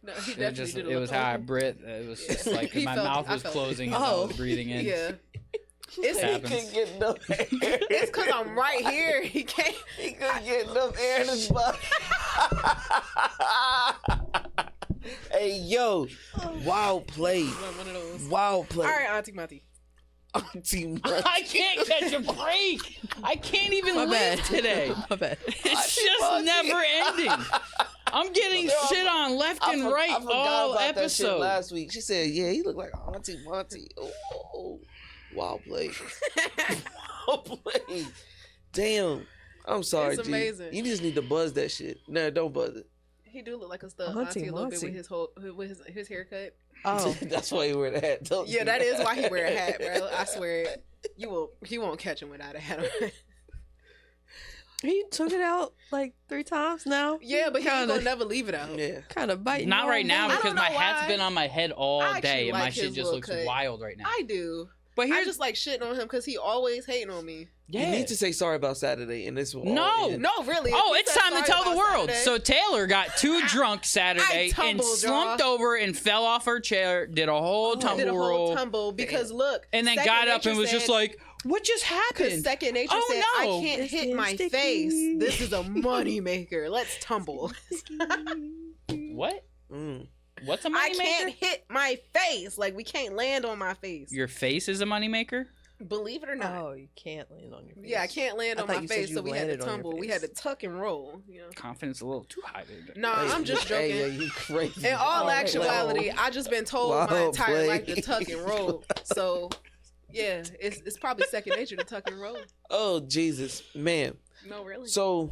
No, he It definitely was, just, did. it was how I breathed. It was just like He my felt it. mouth I was felt it. closing as I Oh. was breathing in. Yeah. It's Happens. He couldn't get enough air. it's because I'm right here. He can't. He couldn't get enough air in his body. Hey, yo. Wild play. One of those. Wild play. All right, Auntie Mati. Team I can't catch a break. I can't even My live bad. today. My bad. It's just never ending. I'm getting shit on left and right I forgot all about that shit episode. last week. She said, yeah, he looked like Auntie Monty. Oh, wild play. Wild play. Damn. I'm sorry, It's G. amazing. You just need to buzz that shit. No, don't buzz it. He do look like a stud Auntie auntie a little bit Monty. with his whole his haircut. Oh, That's why he wear the hat. Don't Yeah, do that is why he wear a hat, bro. I swear, he won't catch him without a hat on. he took it out like 3 times now. Yeah, but he ain't Kinda- gonna never leave it out. Yeah. Kind of biting. Not your right own now bullet. I because don't my know hat's why. been on my head all I actually day, and my like shit his just little looks cut. wild right now. I do. But I here's just like shitting on him because he always hating on me. yeah. You need to say sorry about Saturday, and this will all No. end. No, really. Oh, He it's said time to sorry tell the about world. Saturday. So Taylor got too drunk Saturday and tumbled, slumped y'all. over and fell off her chair, did a whole I tumble did a roll, whole tumble because look, and then Second got up Nature and was just said- like, "What just Because happened?" Second Nature Oh, said, no. I can't It's hit getting my sticky. face. This is a money maker. Let's tumble. What? Mm. What's a I moneymaker? can't hit my face. Like, we can't land on my face. Your face is a moneymaker? Believe it or not. Oh, you can't land on your face. Yeah, I can't land I on thought my you said face, you so we had to landed on your tumble. We face. had to tuck and roll. You know. Confidence a little too high, baby. Nah, I'm just joking. Hey, yeah, you crazy. In all Oh, actuality, wow. I just been told my Wow, entire play. life to tuck and roll. So, yeah, it's probably second nature to tuck and roll. Oh, Jesus. Man. No, really. So,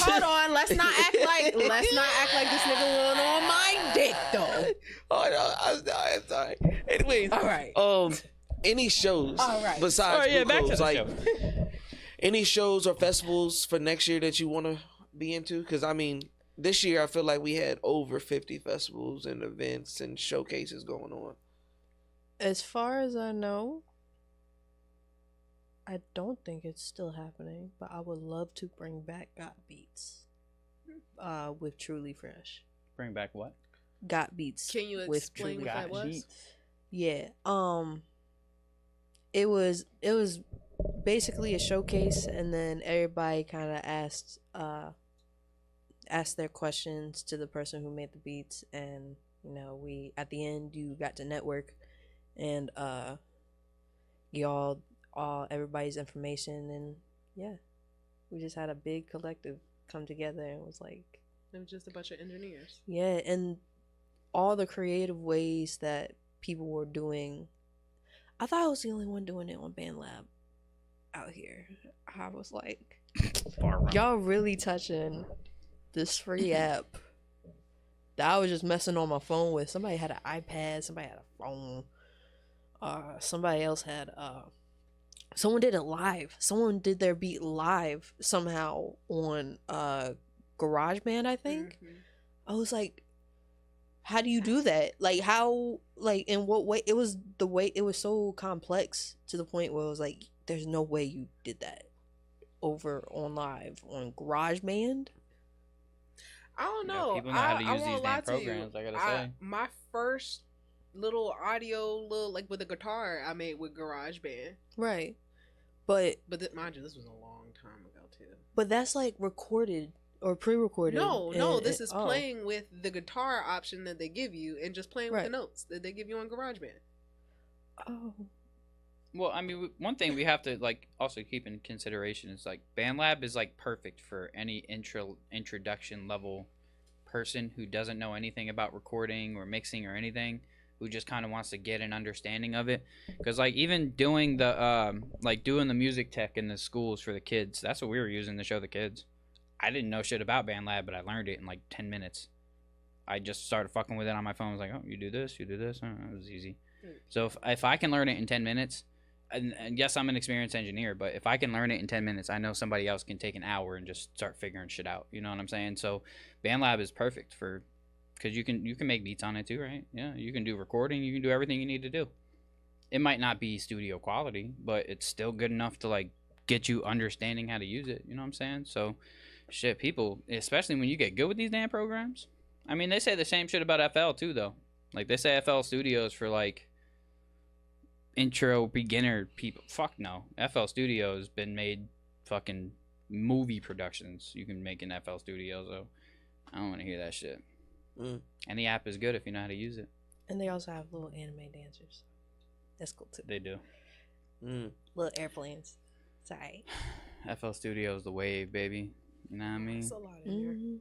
Hold on, let's not act like this nigga went on my dick though. Oh no, I'm sorry. Anyways, All right. Any shows All right. besides yeah, Blue back to Coats, the like show. any shows or festivals for next year that you want to be into? Because I mean, this year I feel like we had over 50 festivals and events and showcases going on. As far as I know, I don't think it's still happening, but I would love to bring back Got Beats with Truly Fresh. Bring back what? Got Beats. Can you with explain Truly what that Got was? Beats. Yeah. It was basically a showcase, and then everybody kind of asked their questions to the person who made the beats, and we at the end you got to network, and everybody's information, and yeah, we just had a big collective come together and was like, It was just a bunch of engineers. yeah, and all the creative ways that people were doing. I thought I was the only one doing it on BandLab out here. I was like, y'all really touching this free app that I was just messing on my phone with. Somebody had an iPad, somebody had a phone. Somebody else had someone did it live. Someone did their beat live somehow on GarageBand, I think. Mhm. I was like, how do you do that? Like, how, like, in what way? It was so complex to the point where it was like, there's no way you did that over on live on GarageBand. I don't Yeah, know. people know how to I use won't these lie damn to you. programs, I gotta say. My first little audio, like with a guitar, I made with GarageBand. Right. But Mind you, this was a long time ago too. that's like recorded or pre-recorded. No, this is oh. playing with the guitar option that they give you, and just playing with Right. the notes that they give you on GarageBand. Oh. Well, I mean, one thing we have to like also keep in consideration is like BandLab is like perfect for any introduction level person who doesn't know anything about recording or mixing or anything, who just kind of wants to get an understanding of it. Because like even doing the music tech in the schools for the kids, that's what we were using to show the kids. I didn't know shit about BandLab, but I learned it in like 10 minutes. I just started fucking with it on my phone. I was like, oh, you do this. Oh, it was easy. So if I can learn it in 10 minutes, and yes, I'm an experienced engineer, but if I can learn it in 10 minutes, I know somebody else can take an hour and just start figuring shit out. You know what I'm saying? So BandLab is perfect because you can make beats on it too, right? Yeah, you can do recording, you can do everything you need to do. It might not be studio quality, but it's still good enough to like get you understanding how to use it. You know what I'm saying? So shit, people, especially when you get good with these damn programs. I mean, they say the same shit about FL too, though. Like they say FL Studios for like intro beginner people. Fuck no. FL Studios been made fucking movie productions you can make in FL Studios, so I don't want to hear that shit. And the app is good if you know how to use it. And they also have little anime dancers. That's cool too. They do. Little airplanes. Sorry. FL Studios the wave, baby. You know what I mean? That's a lot in here. Mm-hmm.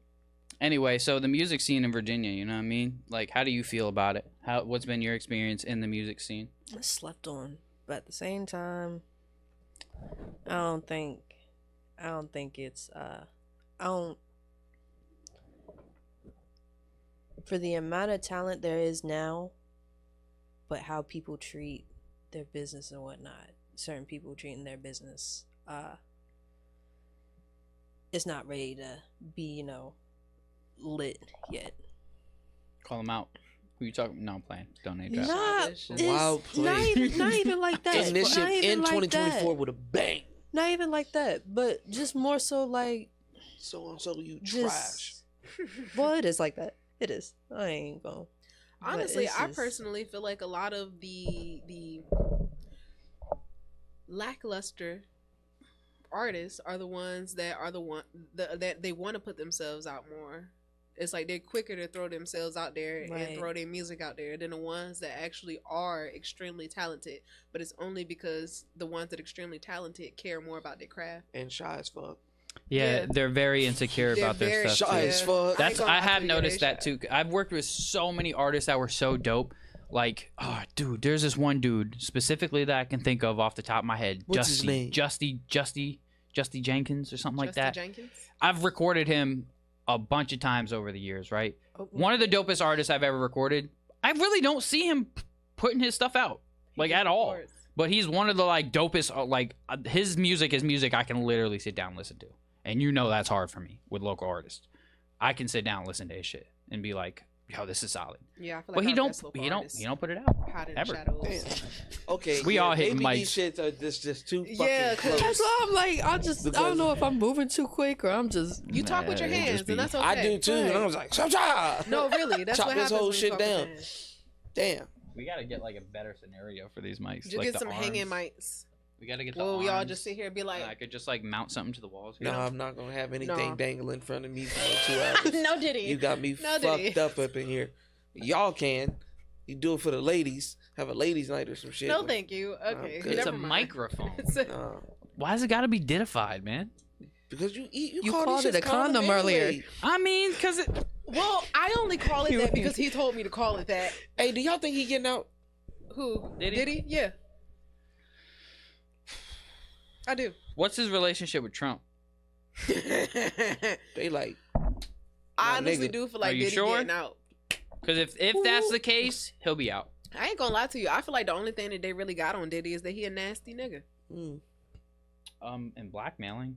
Anyway, so the music scene in Virginia, you know what I mean? Like, how do you feel about it? What's been your experience in the music scene? I slept on, but at the same time, I don't think it's for the amount of talent there is now, but how people treat their business and whatnot, certain people treating their business, it's not ready to be, lit yet. Call them out. Who you talking? No, I'm playing. Don't name drop. Not, It's Wild not even like that. And this Not shit even in like 2024 that. with a bang. Not even like that, but just more so like So you trash. just. Well, it is like that. It is. I ain't gonna. but Honestly, it's I just- personally feel like a lot of the lackluster artists are the ones that that they want to put themselves out more. It's like they're quicker to throw themselves out there Right. and throw their music out there than the ones that actually are extremely talented. But it's only because the ones that are extremely talented care more about their craft. And shy as fuck. Yeah, Yeah. they're very insecure They're about their very stuff. Shy too. as fuck. That's ain't gonna I lie have to you, noticed they that shy. too. I've worked with so many artists that were so dope. Like, oh, dude, there's this one dude specifically that I can think of off the top of my head. What's his name? Justy Justy Jenkins or something like Justin that. Jenkins. I've recorded him a bunch of times over the years, right? Oh, One of the dopest artists I've ever recorded. I really don't see him putting his stuff out like He at all. records. But he's one of the like dopest. His music is music I can literally sit down and listen to, and you know that's hard for me with local artists. I can sit down and listen to his shit and be like, "Yo, this is solid." Yeah, I feel like But he our don't. best local He don't. artists He don't put it out. hide in the ever. shadows. Damn. Okay, We all hitting maybe mics. these shits are just too fucking Yeah, 'cause close. That's why I'm like, I Because- don't know if I'm moving too quick or I'm just. You talk with your Nah, it hands, just be- and that's okay. I do too, and I was like, "Cha-cha!" No, really, that's Chop what this happens whole when you shit talk with your down. hands. Damn. We gotta get like a better scenario for these mics. Just like get the some hanging arms. mics. We gotta get the Well, we all arms, just sit here and be and like, I could just like mount something to the walls. No, Here. I'm not gonna have anything No. dangling in front of me for 2 hours. no, did he? You got me No, did he? fucked up in here. Y'all can. You do it for the ladies. Have a ladies' night or some shit. No, thank you. Okay, good. It's never a mind. microphone. It's a- Nah, Why has it gotta be ditified, man? because you eat. You call called these it a shits condom condom earlier. anyway. I mean, cause it. well, I only call it that because he told me to call it that. Hey, do y'all think he getting out? Who? Did he? Did he? Yeah. I do. What's his relationship with Trump? They like. I My honestly nigga. do feel Are like you Diddy sure? getting out. Because if that's the case, he'll be out. I ain't gonna lie to you. I feel like the only thing that they really got on Diddy is that he a nasty nigga. Mm. And blackmailing.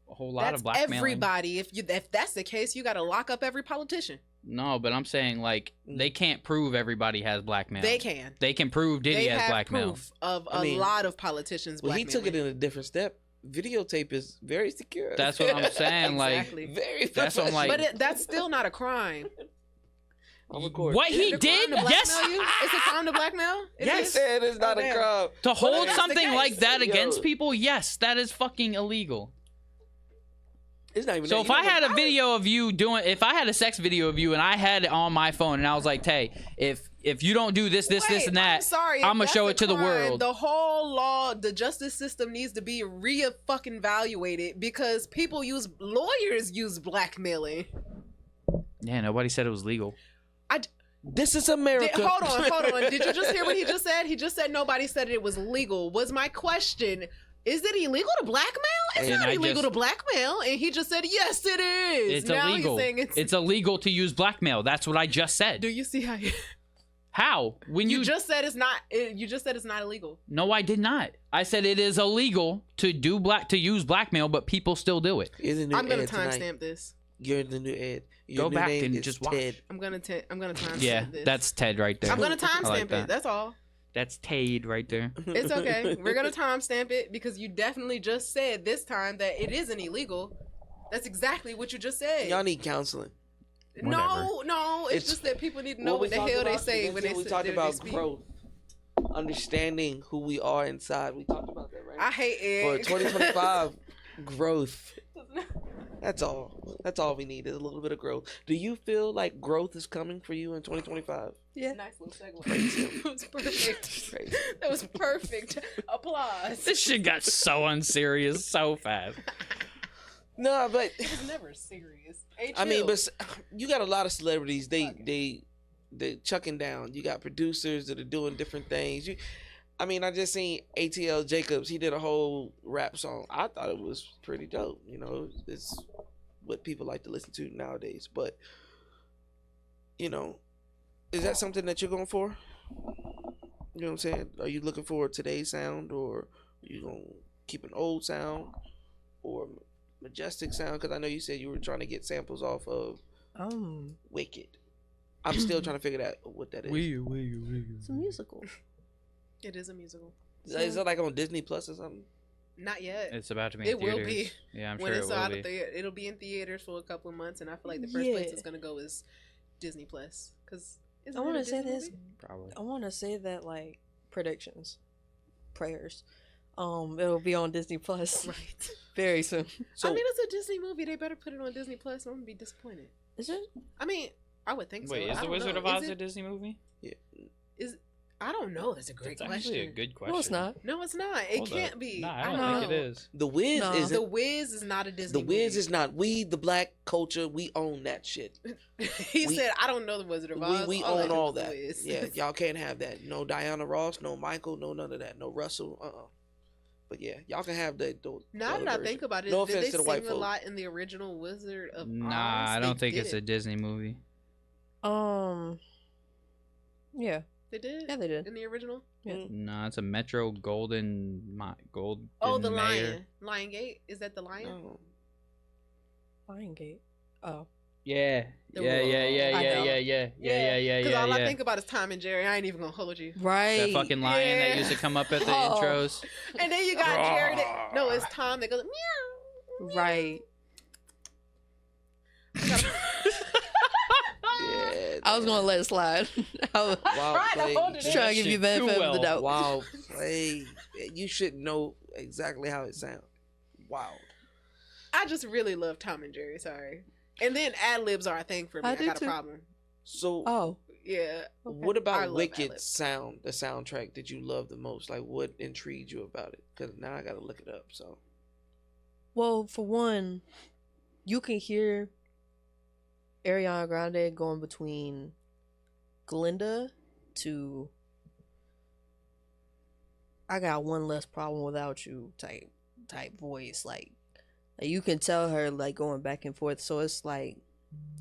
A whole lot That's of blackmailing. everybody. If that's the case, you got to lock up every politician. No, but I'm saying like they can't prove everybody has blackmail. They can. They can prove Diddy They has have blackmail. proof of I mean, lot of politicians. Well, he took it blackmailing. in a different step. Videotape is very secure. That's what I'm saying. Exactly. very. That's what I'm like- But that's still not a crime. I'm recording. What Is he it a crime did? to blackmail Yes. you? It's a crime to blackmail? It Yes, is? said it's not Oh, a damn. crime. To hold if that's the something case? like that Yo. against people, yes, that is fucking illegal. It's not even. So that. if You I know had what- a video of you doing, if I had a sex video of you and I had it on my phone and I was like, Tay, if you don't do this, this, Wait, and that, I'm sorry. if I'ma that's show a it to the crime, world. The whole law, the justice system needs to be fucking evaluated because lawyers use blackmailing. yeah, nobody said it was legal. This is America. Hold on. Did you just hear what he just said? He just said nobody said it was legal. Was my question. Is it illegal to blackmail? It's And not I illegal just- to blackmail. And he just said, yes, it is. It's now illegal. He's saying It's illegal to use blackmail. That's what I just said. Do you see how How? When you just said it's not? You just said it's not illegal. No, I did not. I said it is illegal to use blackmail, but people still do it. You're the new I'm gonna Ed tonight. timestamp this. You're the new Ed. Your Go new back name and is just watch. Ted. I'm gonna timestamp Yeah, this. that's Ted right there. I'm gonna I timestamp like it. that. That's all. That's Ted right there. It's okay. We're gonna timestamp it because you definitely just said this time that it isn't illegal. That's exactly what you just said. Y'all need counseling. No, it's It's- just that people need to know we what the talked hell they about- say when they we sit talked there, about they speak. growth, understanding who we are inside. We talked about that, right? I hate For it. 2025, growth. That's all. That's all we need is a little bit of growth. Do you feel like growth is coming for you in 2025? Yeah. Nice little segue. That was perfect. Crazy. That was perfect. Applause. This shit got so unserious so fast. No, but It was never serious. Hey, I mean, chill. but you got a lot of celebrities. They chucking down. You got producers that are doing different things. I mean, I just seen ATL Jacobs. He did a whole rap song. I thought it was pretty dope. You know, it's what people like to listen to nowadays. But you know, is that something that you're going for? You know what I'm saying? Are you looking for today's sound, or are you gonna keep an old sound, or majestic sound? Because I know you said you were trying to get samples off of Wicked. I'm still trying to figure out what that is. It's a musical. It is a musical. Is that like on Disney Plus or something? Not yet. It's about to be. It In will theaters. be. Yeah, I'm When sure it it's will out be. of theater, it'll be in theaters for a couple of months, and I feel like the first place Yeah. it's gonna go is Disney Plus. Because I want to say this. Probably. I want to say that like predictions, prayers. It'll be on Disney Plus Right. very soon. So I mean, it's a Disney movie. They better put it on Disney Plus. I'm gonna be disappointed. Is it? I mean, I would think so. Wait, I is The don't Wizard know. of Oz Is a it- Disney movie? I don't know. That's a great That's question. actually a good question. No, it's not. No, it's not. It Hold can't up. be. Nah, I I don't don't think know. it is. The Wiz No. isn't. The Wiz is not a Disney. The Wiz movie. is not. We, the black culture, we own that shit. He we- said, "I don't know the Wizard of Oz. We I own know all the that. Wiz." Yeah, y'all can't have that. No Diana Ross, no Michael, no none of that. No Russell. But yeah, y'all can have the Now other that I version. think about it, No did offense they to the sing white a folk. lot in the original Wizard of Oz? Nah, I don't They think it's a did. Disney movie. Yeah, They did. yeah, they did. In the original. Yeah. Nah, it's a Metro Golden. Oh, the Mayer. Lion Gate. Is that the lion? No. Lion Gate. Oh, Yeah, The yeah, yeah, yeah, I yeah, know. yeah, yeah, yeah, yeah, Because yeah, all I yeah. think about is Tom and Jerry. I ain't even gonna hold you. right. That fucking lion that Yeah. used to come up at the Oh. intros. And then you got Jerry. No, it's Tom that goes meow. Right. Yeah, I was gonna let it slide. I was wild Right, I play. hold it just trying to give you benefit of the doubt. Wild play. You should know exactly how it sounds. Wow. I just really love Tom and Jerry. Sorry. And then ad libs are a thing for me. I I do got too. a problem. So, Oh, Yeah. what I about love Wicked ad-libs. sound? The soundtrack did you love the most? Like, what intrigued you about it? Because now I gotta look it up. So, well, for one, you can hear Ariana Grande going between Glinda to "I got one less problem without you" type voice. Like you can tell her like going back and forth. So it's like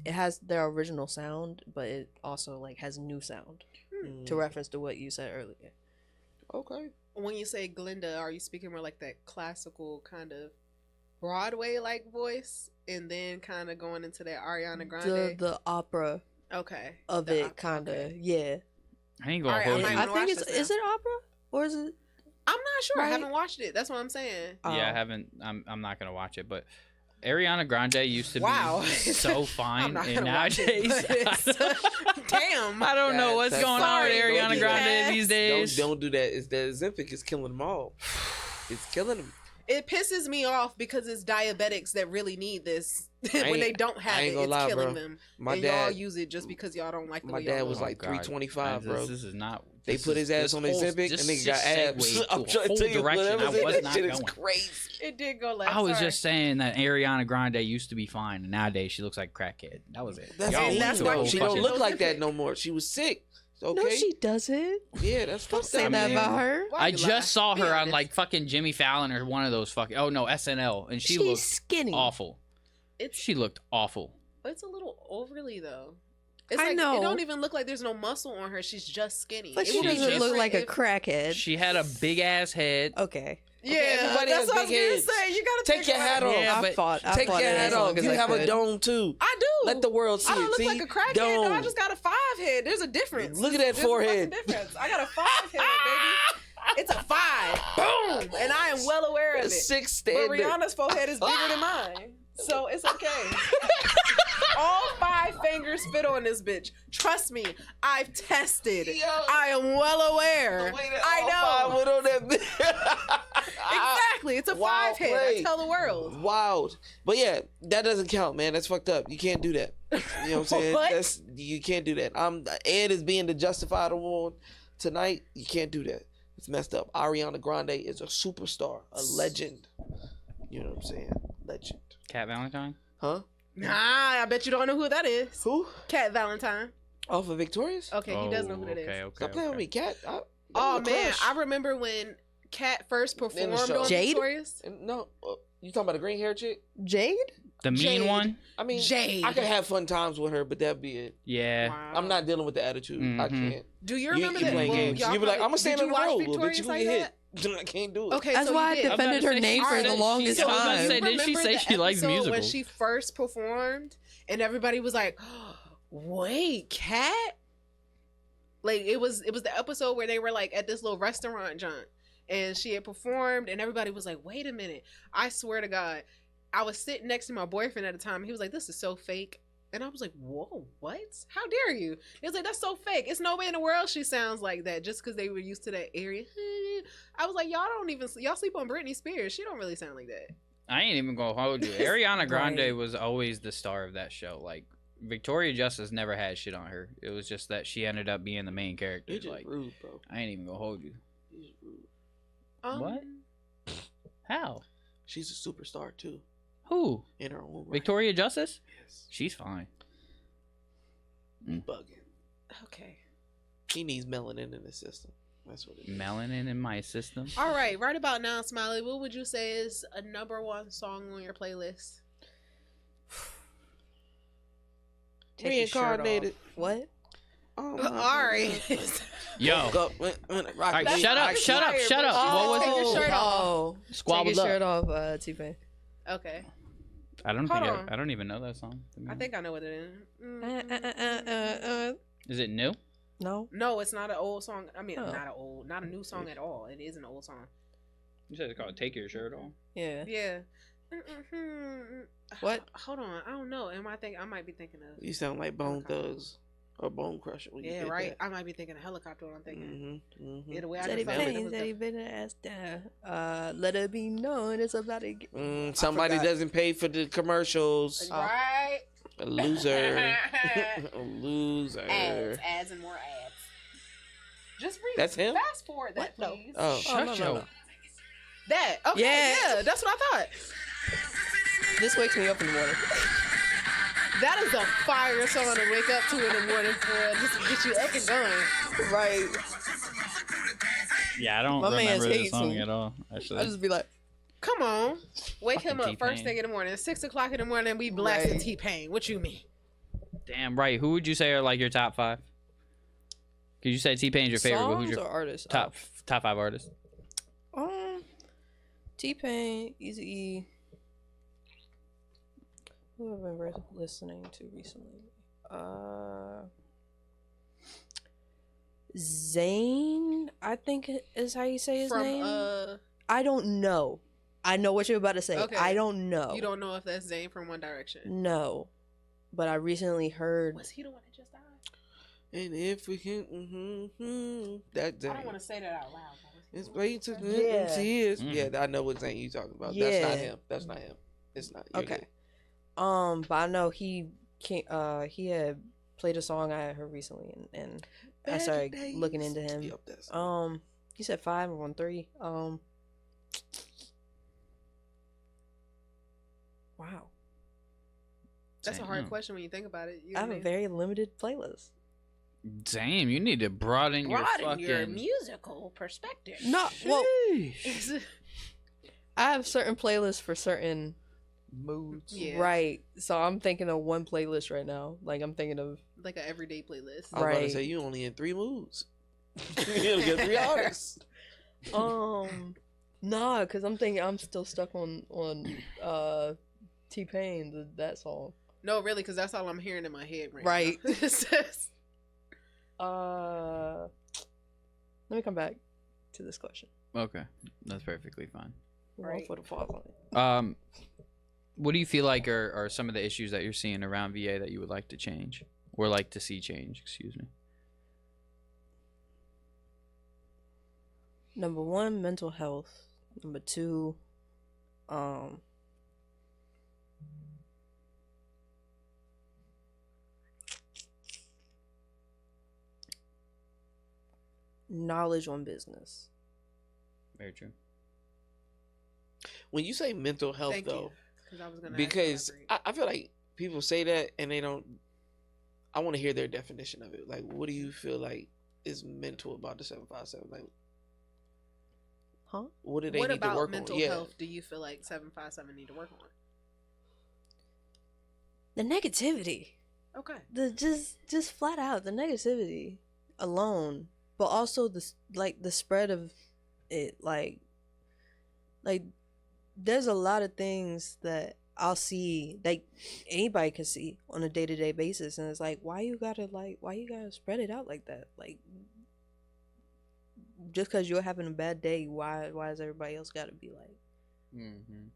it has their original sound, but it also like has new sound to reference to what you said earlier. okay. When you say Glinda, are you speaking more like that classical kind of Broadway like voice, and then kind of going into that Ariana Grande? The opera Okay. of The it, opera, kind of, okay. yeah. I ain't gonna Alright, I hold might you. wanna I think watch it's this is it opera or is it? I'm not sure. I Right? haven't watched it. That's what I'm saying. Yeah, I Oh. haven't. I'm not gonna watch it, but Ariana Grande used to Wow. be so I'm fine, not and gonna watch it, nowadays, but it's- damn. I don't know Yeah, what's that's- going on with Sorry, Ariana don't do Grande that. these days. Don't do that. It's the Ozempic is killing them all. It's killing them. It pisses me off because it's diabetics that really need this. when ain't- they don't I have ain't it, gonna it's lie, killing bro. them. My And y'all dad, use it just because y'all don't like the my way y'all dad was look. like God. 325, bro. This is not. They this put is- his ass this on whole- Ozempic this and nigga just got abs. segued I'm to a trying to whole tell you, direction whatever I was that not shit is going. crazy. It did go left. I was Sorry. just saying that Ariana Grande used to be fine, and nowadays she looks like a crackhead. That was it. That's Y'all mean, went that's to why a whole she fucking- don't look like Ozempic. that no more. She was sick. Okay. No, she doesn't. Yeah, that's Don't fucked say up, that man. about her. Why I you lie? just saw Be her on honest. like fucking Jimmy Fallon or one of those fucking SNL, and she She's looked skinny. awful. It's She looked awful. it's a little overly though. It's I like know. it don't even look like there's no muscle on her. She's just skinny. But It she would be doesn't look different like a if- crackhead. She had a big ass head. Okay. Yeah, everybody that's has what I was big gonna heads. say. You gotta Take think your about hat it. off. Yeah, I but fought. I Take fought your it hat as long off. as You I have could. a dome too. I do. Let the world see I don't it. look See? like a crackhead. though. I Dome. just got a 5 head. There's a difference. Look at that There's a forehead. fucking difference. I got a 5 head, baby. It's a 5. Boom. And I am well aware of it. Six But standard. Rihanna's forehead is bigger than mine. So it's okay. All 5 fingers fit on this bitch. Trust me, I've tested. Yo. I am well aware. The way that I all know. five went on that bitch. Exactly. It's a Wild 5 head. play. I tell the world. Wild. But yeah, that doesn't count, man. That's fucked up. You can't do that. You know what I'm saying? What? You can't do that. Ed is being the justified one tonight. You can't do that. It's messed up. Ariana Grande is a superstar, a legend. You know what I'm saying? Legend. Cat Valentine. Huh? Nah, I bet you don't know who that is. Who? Cat Valentine. Off of Victorious? Okay, he does know who that is. Okay, okay. Stop playing with me, Cat. Oh man, I remember when Cat first performed show. on Jade? Victorious. No, you talking about the green hair chick? Jade? The mean Jade. one. I mean, Jade. I could have fun times with her, but that'd be it. Yeah. Wow. I'm not dealing with the attitude. I Mhm. can't. Do you You remember keep that? playing well, games. y'all You be like, probably- I'm gonna stand did on you the watch road, but Victorious you like gonna get that? hit. I can't do it. Okay, That's so why I you did. defended her name for the Alright, longest I was about to time. say, didn't she remember say the she likes episode musicals? when she first performed, and everybody was like, "Wait, Cat!" Like it was the episode where they were like at this little restaurant joint, and she had performed, and everybody was like, "Wait a minute!" I swear to God, I was sitting next to my boyfriend at the time. He was like, "This is so fake." And I was like, "Whoa, what? How dare you?" He was like, "That's so fake. It's no way in the world she sounds like that just because they were used to that area." I was like, y'all sleep on Britney Spears. She don't really sound like that. I ain't even gonna hold you. Ariana Grande Right. was always the star of that show. Like Victoria Justice never had shit on her. It was just that she ended up being the main character. You're just Like rude, bro. I ain't even gonna hold you. You're just rude. What? How? She's a superstar too, Who? in her own right. Victoria Justice? Yes. She's fine. Bugging. Okay. He needs melanin in his system. That's what it is. Melanin in my system. All right, right about now, Smiley, what would you say is a #1 song on your playlist? Take your shirt off. Reincarnated. What? Oh, All right. Yo. All Right, shut up, shut up, shut up. Oh, What was take it? your shirt off. Oh, Squabbled take your up. shirt off, T-Pain. Okay. I don't Hold think on. I don't even know that song. to be I honest. think I know what it is. Is it new? No. No, it's not an old song. I mean, Oh. not a new song at all. It is an old song. You said it's called "Take Your Shirt Off." Yeah. Yeah. What? Hold on. I don't know. I might be thinking of. You sound like Bone Thugs or Bone Crusher. When you Yeah, did right. I might be thinking of Helicopter when I'm thinking. Mm-hmm, Yeah, the way I Teddy just found it, it Pain, was Teddy Pain, ass down. Let it be known it's about to get. Somebody forgot. doesn't pay for the commercials. Right. A loser. A loser. Ads, and more ads. Just read. That's him? Fast forward that, What? No. please. Oh. Shut no, your. no. That. Okay. Yeah. Yeah. That's what I thought. This wakes me up in the morning. That is a fire song to wake up to in the morning for, just to get you up and going. Right. Yeah, I don't My man's remember the hates song me. at all. Actually, I just be like, Come on. Wake him Fucking up first T-Pain. thing in the morning. 6 o'clock in the morning, we blasting Right. T-Pain. What you mean? damn right. Who would you say are like your top 5? Cause you said T-Pain's your favorite, but who's songs your or artists? top 5 artists? T-Pain, Eazy-E. Who have I been listening to recently? Zayn, I think is how you say his From name. I don't know. I know what you're about to say. Okay. I don't know. you don't know if that's Zayn from One Direction. No, but I recently heard. Was he the one that just died? And if we can, that I don't want to say that out loud. but was It's he way to the one that Yeah. tears. Mm. Yeah, I know what Zane you talking about. Yeah. That's not him. That's not him. It's not. You're Okay. good. But I know he can't. He had played a song I had heard recently, and I started Better looking days. into him. Yep, that's You said 5 or 3. Wow. That's a Damn. hard question when you think about it. You I have a very limited playlist. Damn, you need to broaden your fucking. musical perspective. No, well, Sheesh. I have certain playlists for certain Moods. Yeah. right. So I'm thinking of one playlist right now. Like I'm thinking of Like an everyday playlist. I was about to Right. say you only in 3 moods. You get 3 artists. nah, because I'm thinking I'm still stuck on T-Pain, that song. No, really, because that's all I'm hearing in my head right, Right. now. It's just- Let me come back to this question. Okay, that's perfectly fine. Right. For the pause on it. What do you feel like are some of the issues that you're seeing around VA that you would like to change or like to see change? Excuse me. Number 1, mental health. Number 2, knowledge on business. Very true. When you say mental health, Thank though, you. 'Cause I was gonna because elaborate. I feel like people say that and they don't. I want to hear their definition of it. Like, what do you feel like is mental about the 757? Like, Huh? what do they What need to about work mental on? Yeah, health do you feel like 757 need to work on? The negativity. Okay. The just flat out the negativity alone, but also the spread of it, like there's a lot of things that I'll see, like anybody can see on a day-to-day basis, and it's like, why you gotta spread it out like that? Like, just because you're having a bad day, why does everybody else gotta be like Mm-hmm.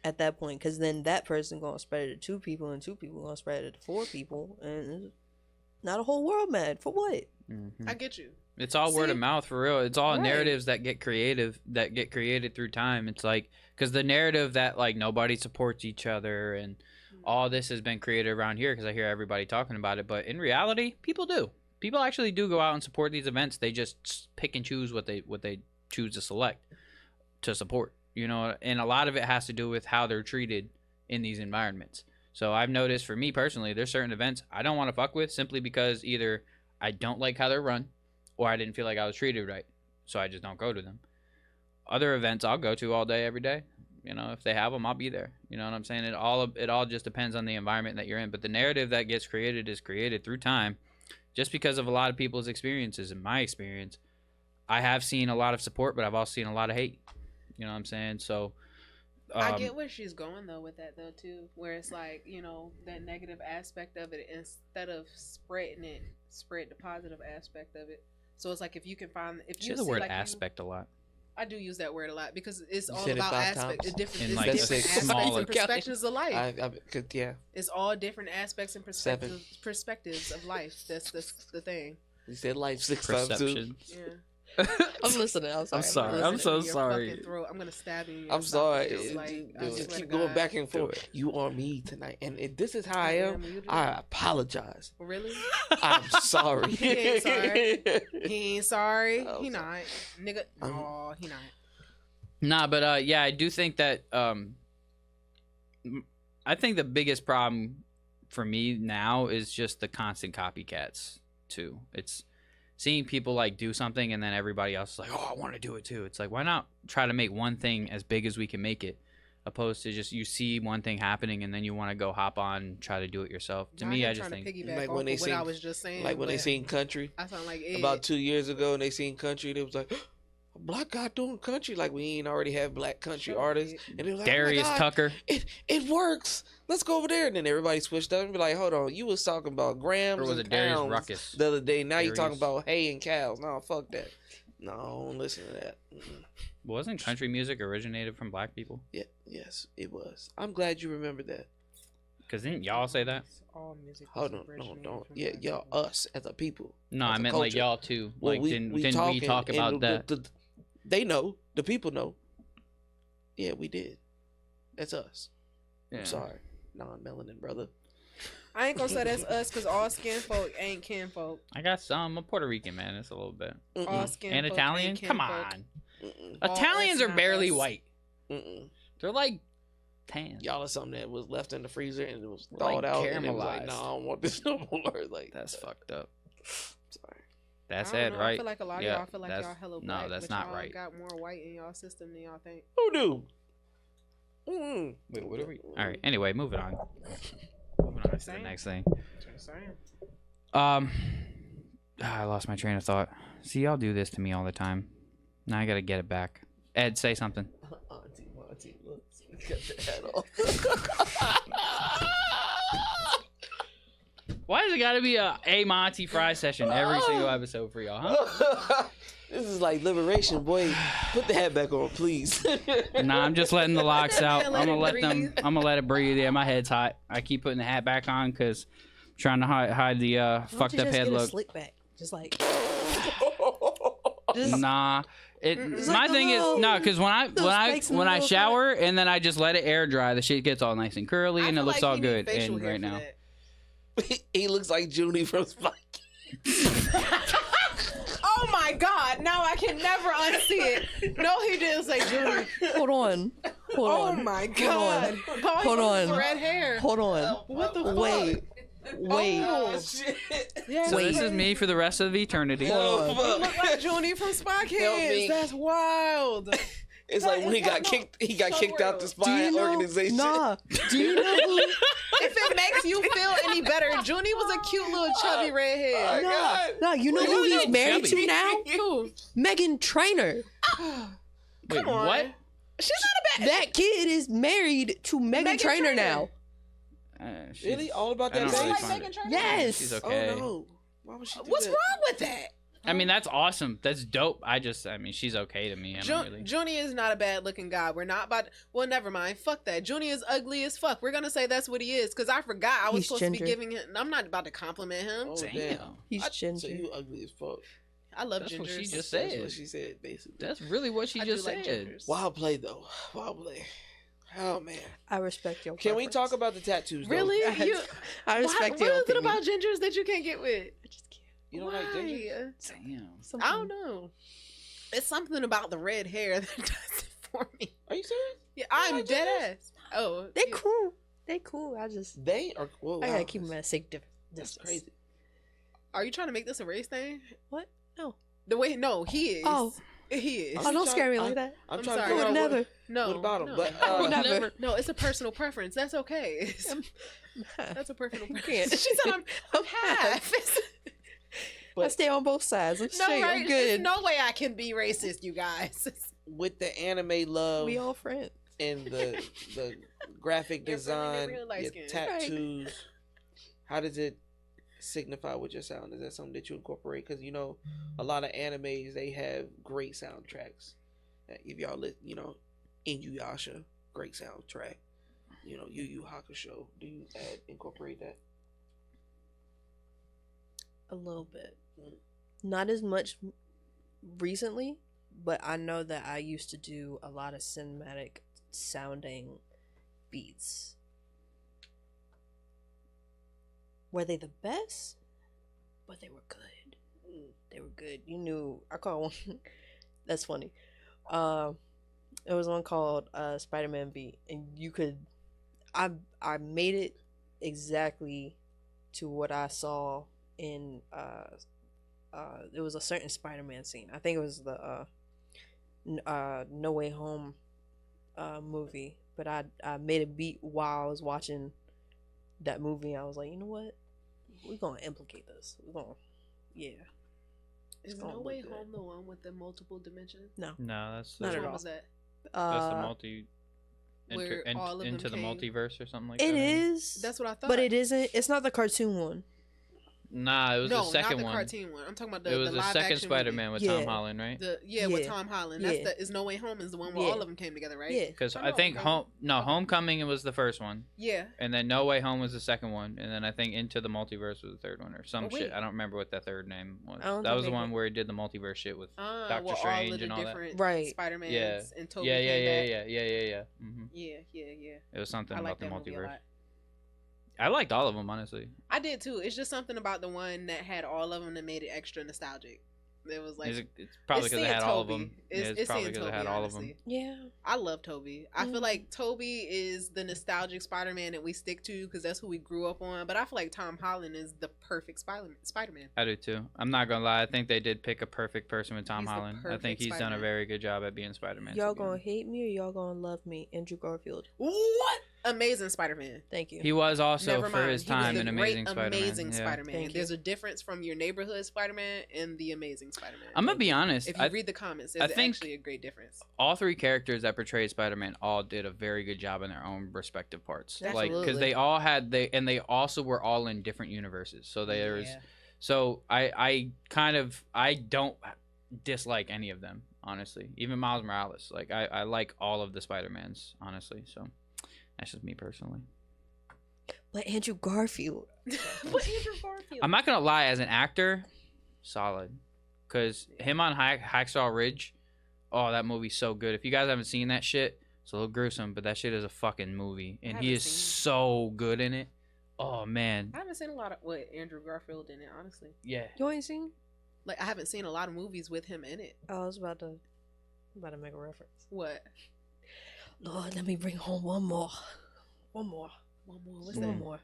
at that point? Because then that person gonna spread it to 2 people, and 2 people gonna spread it to 4 people, and it's not a whole world mad for what? Mm-hmm. I get you. It's all word See? of mouth for real. It's all Right. narratives that get created through time. It's like, because the narrative that like nobody supports each other and all this has been created around here because I hear everybody talking about it. But in reality, people do. People actually do go out and support these events. They just pick and choose what they choose to select to support. You know, and a lot of it has to do with how they're treated in these environments. So I've noticed for me personally, there's certain events I don't want to fuck with simply because either I don't like how they're run or I didn't feel like I was treated right. so I just don't go to them. Other events I'll go to all day, every day. You know, if they have them, I'll be there. You know what I'm saying? It all just depends on the environment that you're in. But the narrative that gets created is created through time, just because of a lot of people's experiences. In my experience, I have seen a lot of support, but I've also seen a lot of hate. You know what I'm saying? So I get where she's going though with that though too, where it's like, you know, that negative aspect of it, instead of spreading it, spread the positive aspect of it. So it's like if you can find, if say you the see word like aspect a lot. I do use that word a lot because it's You all said it about 5 aspects, times? different, In, it's like, different six aspects smaller and perspectives of life. Yeah. It's all different aspects and 7. perspectives of life. That's the thing. You said life 6 times too. Perception. Yeah. I'm listening. I'm sorry. I'm sorry. gonna I'm listen so in your sorry. fucking throat. I'm gonna stab you in your I'm sorry. esophagus, like, I Just swear keep to going God. back and Do forth. it. You are me tonight, and if this is how I am, you do. I apologize. Really? I'm sorry. He ain't sorry. He ain't sorry. Oh, He sorry. not. Nigga. Oh, he not. Nah, but yeah, I do think that I think the biggest problem for me now is just the constant copycats too. It's seeing people like do something and then everybody else is like, oh, I want to do it too. It's like, why not try to make one thing as big as we can make it, opposed to just you see one thing happening and then you want to go hop on, try to do it yourself. To me, I just think piggyback Like off when they of what sing- I was just saying. Like when they but seen country I sound like Ed. about 2 years ago, and they seen country, they was like, a black guy doing country. Like we ain't already have black country Shut up, artists, Ed. and they was like, Darius oh my God, Tucker. It works. Let's go over there. And then everybody switched up and be like, hold on, you was talking about grams Or was and it Darius pounds Ruckus? the other day. Now you talking Darius. about hay and cows. No, fuck that. No, I don't listen to that. Wasn't country music originated from black people? Yeah, yes, it was. I'm glad you remembered that. Because didn't y'all say that? All music. Hold was on, no, originated don't. from Yeah, black y'all, people. us as a people. No, As I a meant like culture. y'all too. Well, Like, didn't we talking, talk and about that? They know. The people know. Yeah, we did. That's us. Yeah. I'm sorry, non-melanin brother. I ain't gonna say that's us because all skin folk ain't kin folk. I got some. I'm Puerto Rican, man. It's a little bit. All Mm-mm, skin And folk Italian? ain't Come kinfolk. on. mm-mm, All Italians us, are not barely us. white. mm-mm. They're like tan. Y'all are something that was left in the freezer and it was Like thawed out. And it was like, caramelized. no, I don't want this no more. Like That's fucked up. Sorry. That's I don't it, know, right? I feel like a lot of Yeah, y'all feel like that's- y'all hella no, black, that's but not y'all right. got more white in y'all system than y'all think. Who knew? Mm. Wait, what are we? All right. Anyway, moving on. Moving on to the Same. next thing. Just saying. I lost my train of thought. See, y'all do this to me all the time. Now I gotta get it back. Ed, say something. Auntie, look, cut your head off. Why does it gotta be a Monty Fry session every single episode for y'all, huh? This is like liberation, boy. Put the hat back on, please. Nah, I'm just letting the locks out. I'm Let gonna it let them. breathe. I'm gonna let it breathe. Yeah, my head's hot. I keep putting the hat back on because I'm trying to hide the Why don't fucked you up just head get a look. slick back? Just like just Nah, It's my like the thing is little- no, because when spikes in the I little shower and then I just let it air dry, the shit gets all nice and curly I and it feel looks like all he need good. facial And hair right for now, that. He looks like Junie from Spike. Oh my God! Now I can never unsee it. No, he didn't say Judy. hold on. Hold Oh on. my God! Hold on. Red hair. Hold on. What the fuck? Wait. Wait. Oh, shit. yeah, so he this is me for the rest of eternity. Oh, He fuck. look like Junie from Spy Help me. Kids. That's wild. It's like when he got That's kicked. He got so kicked out the real. Do spy you know? organization. Nah. Do you know who? If it makes you feel any better, Junie was a cute little chubby redhead. Oh, God. Nah. You know who he's married to now? Who? Megan Trainor. Wait, Come on. what? She's not a bad. That kid is married to Megan Megan Trainor Trainor. now. She's- Really? All about I that don't really bass? find Megan it. Trainor? Yes. She's okay. Oh no. Why would she do What's that? wrong with that? I mean, that's awesome. That's dope. I mean, she's okay to me. I don't really. Junie is not a bad looking guy. We're not about. Well, never mind. Fuck that. Junie is ugly as fuck. We're gonna say that's what he is because I forgot I was He's supposed ginger. to be giving him. I'm not about to compliment him. Oh, Damn. damn. He's So ginger. you ugly as fuck. I love That's gingers. what she just That's said. what she said, basically. That's really what she I just do like said. gingers. Wild play though. Wild play. Oh man. I respect your. Can we preference. talk about the tattoos? Though? Really? You? I respect What your is it opinion. about gingers that you can't get with? I just can't. You don't like ginger? Damn. Something. I don't know. It's something about the red hair that does it for me. Are you serious? Yeah, I'm like dead gingers? ass. Oh, They yeah. cool. They cool. I just. They are. Whoa, I wow. gotta keep them at a safe That's distance. crazy. Are you trying to make this a race thing? What? No. The way? No, he is. Oh. He is. I'm Oh, don't trying- scare me I- like that. I'm I'm trying to sorry. I figure would out never. No, what about him? no. But, I would never. No, it's a personal preference. That's okay. That's a personal You preference. can't. She said I'm half. I But- stay on both sides. I'm No, straight. right? I'm good. There's no way I can be racist, you guys. with the anime love We all friends. and the graphic You're design, really light your skinned. tattoos, how does it signify with your sound? Is that something that you incorporate? Because you know, a lot of animes they have great soundtracks. If y'all Inuyasha, great soundtrack. You know, Yu Yu Hakusho. Do you incorporate that? A little bit. Not as much recently, but I know that I used to do a lot of cinematic sounding beats. Were they the best? But they were good. They were good. You knew. I call one. That's funny. It was one called Spider-Man beat, and you could. I made it exactly to what I saw in it was a certain Spider-Man scene. I think it was the No Way Home movie, but I made a beat while I was watching that movie. I was like, you know what, we're gonna implicate this. We're gonna, yeah. Is gonna No look Way good. Home the one with the multiple dimensions? No, that's Not Which at one all. was that? That's the multi. Where all of them Into the came- multiverse or something like It that. is, That's what I thought. but it isn't. It's not the cartoon one. Nah, it was no, the second not the one. cartoon one. I'm talking about the It was the the live second action Spider-Man with Yeah. Tom Holland, right? movie. Yeah. With Tom Holland. That's Yeah. the is No Way Home is the one where Yeah. all of them came together, right? Yeah. Because Oh, I no, think okay. Homecoming was the first one, Yeah. and then No Way Home was the second one, and then I think Into the Multiverse was the third one or some Oh, shit. wait. I don't remember what that third name was. I don't That think was the they one did. where he did the multiverse shit with. Doctor Well, all Strange of the and all that. different Right. Spider-Mans Yeah. and Toby Yeah, came back. yeah. Yeah. It was something I like about the that movie a multiverse. lot. I liked all of them, honestly. I did too. It's just something about the one that had all of them that made it extra nostalgic. It was like It's probably it's because it seeing had all of Toby. them. It's probably seeing because it had Toby, all of them. honestly. Yeah. I love Toby. I feel Mm. like Toby is the nostalgic Spider-Man that we stick to because that's who we grew up on. But I feel like Tom Holland is the perfect Spider-Man. I do too. I'm not gonna lie. I think they did pick a perfect person with Tom He's the Holland. I think perfect he's done a Spider-Man. very good job at being Spider-Man. Y'all to be gonna honest. hate me or y'all gonna love me? Andrew Garfield. What? Amazing Spider-Man. Thank you. He was also Never for mind. his He was time the an great, amazing Spider-Man. Amazing Yeah. Spider-Man. Thank you. There's a difference from your neighborhood Spider-Man and the Amazing Spider-Man. I'm gonna be honest. If you read the comments, there's I think- actually a great difference. All three characters that portrayed Spider-Man all did a very good job in their own respective parts. Like, because Absolutely. they all had they also were all in different universes. So there was. Yeah. So I don't dislike any of them, honestly. Even Miles Morales. Like I like all of the Spider-Mans, honestly. So that's just me personally. But Andrew Garfield. But Andrew Garfield. I'm not gonna lie, as an actor, solid. Cause him on Hacksaw Ridge, oh, that movie's so good. If you guys haven't seen that shit, it's a little gruesome, but that shit is a fucking movie, and he haven't is seen it. so good in it. Oh man, I haven't seen a lot of what Andrew Garfield in it, honestly. yeah. You ain't seen? Like I haven't seen a lot of movies with him in it. I was about to make a reference. What? Lord, let me bring home one more. One more. What's One that? more.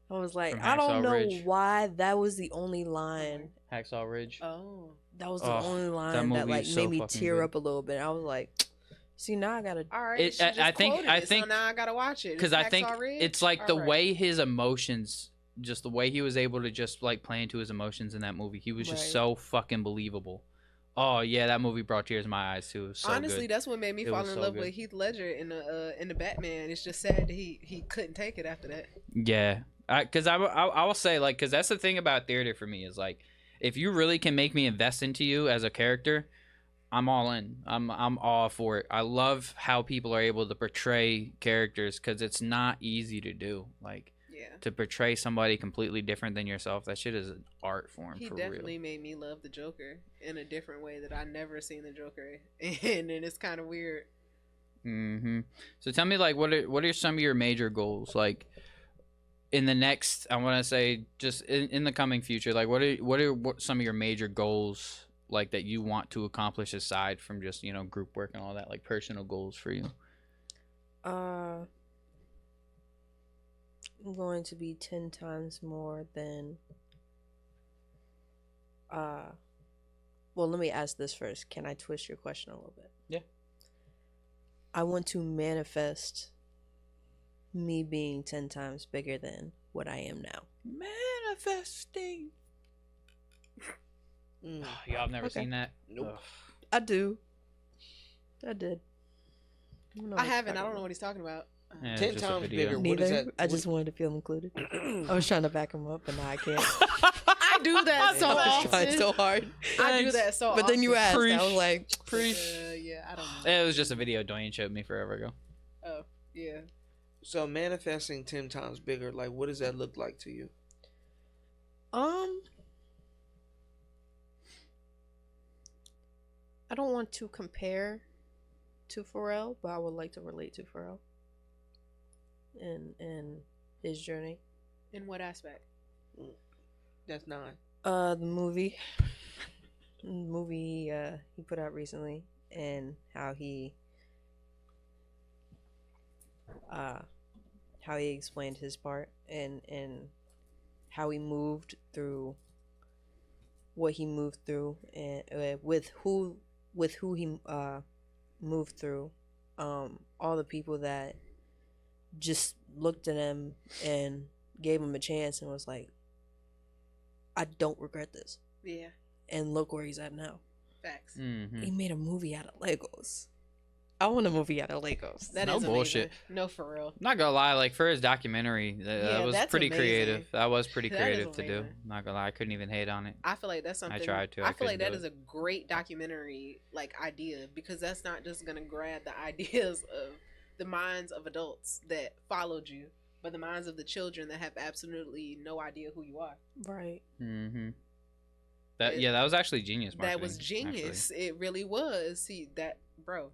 I was like, From I don't Hacksaw know Ridge. why that was the only line. Hacksaw Ridge. Oh. That was the Oh, only that line that movie like is so made me fucking tear good. up a little bit. I was like, see, now I gotta. All right. It- she just I think- quoted I it, think- so now I gotta watch it. Because It's I think Hacksaw Ridge? it's like the All right. way his emotions, just the way he was able to just like play into his emotions in that movie. He was just Right. so fucking believable. Oh yeah, that movie brought tears to my eyes too. It was so Honestly, good. that's what made me It fall was in so love good. with Heath Ledger in the Batman. It's just sad that he couldn't take it after that. Yeah, because I will say like because that's the thing about theater for me is like if you really can make me invest into you as a character, I'm all in. I'm all for it. I love how people are able to portray characters because it's not easy to do. Like Yeah. to portray somebody completely different than yourself. That shit is an art form He for definitely real. made me love the Joker in a different way that I never seen the Joker, and it's kind of weird. Mm-hmm. So tell me, like, what are some of your major goals, like, in the next? I want to say, just in the coming future, like, what are some of your major goals, like, that you want to accomplish aside from just group work and all that, like, personal goals for you? I'm going to be 10 times more than Well, let me ask this first. Can I twist your question a little bit? Yeah. I want to manifest me being 10 times bigger than what I am now. Manifesting. Mm. Y'all have never Okay. seen that? Nope. Ugh. I do. I did. No, I haven't. I don't know what he's talking about. Yeah, it's 10 just a times video. bigger. What is Neither. that? I just wanted to feel included. I was trying to back him up, but now I can't. I do that so I was often. trying so hard. I do that so often. But then you asked. I was Preach. like, Yeah, I don't know. It was just a video Dwayne showed me forever ago. Oh, yeah. So manifesting 10 times bigger, like what does that look like to you? I don't want to compare to Pharrell, but I would like to relate to Pharrell and his journey. In what aspect? That's 9. The movie he put out recently, and how he explained his part, and how he moved through what he moved through, and with who he moved through, all the people that just looked at him and gave him a chance and was like, I don't regret this. Yeah, And look where he's at now. facts. Mm-hmm. He made a movie out of Legos. I want a movie out of Legos. That No is bullshit. amazing. No, for real. Not gonna lie, like for his documentary, that Yeah, was that's pretty amazing. creative. That was pretty That is creative to do. amazing. Not gonna lie, I couldn't even hate on it. I feel like that's something. tried to, I I feel like couldn't that do is a great documentary like idea, because that's not just gonna grab the ideas of the minds of adults that followed you, but the minds of the children that have absolutely no idea who you are. Right. Mm-hmm. That It- that was actually genius. That was marketing, actually. genius. It really was. See that, bro.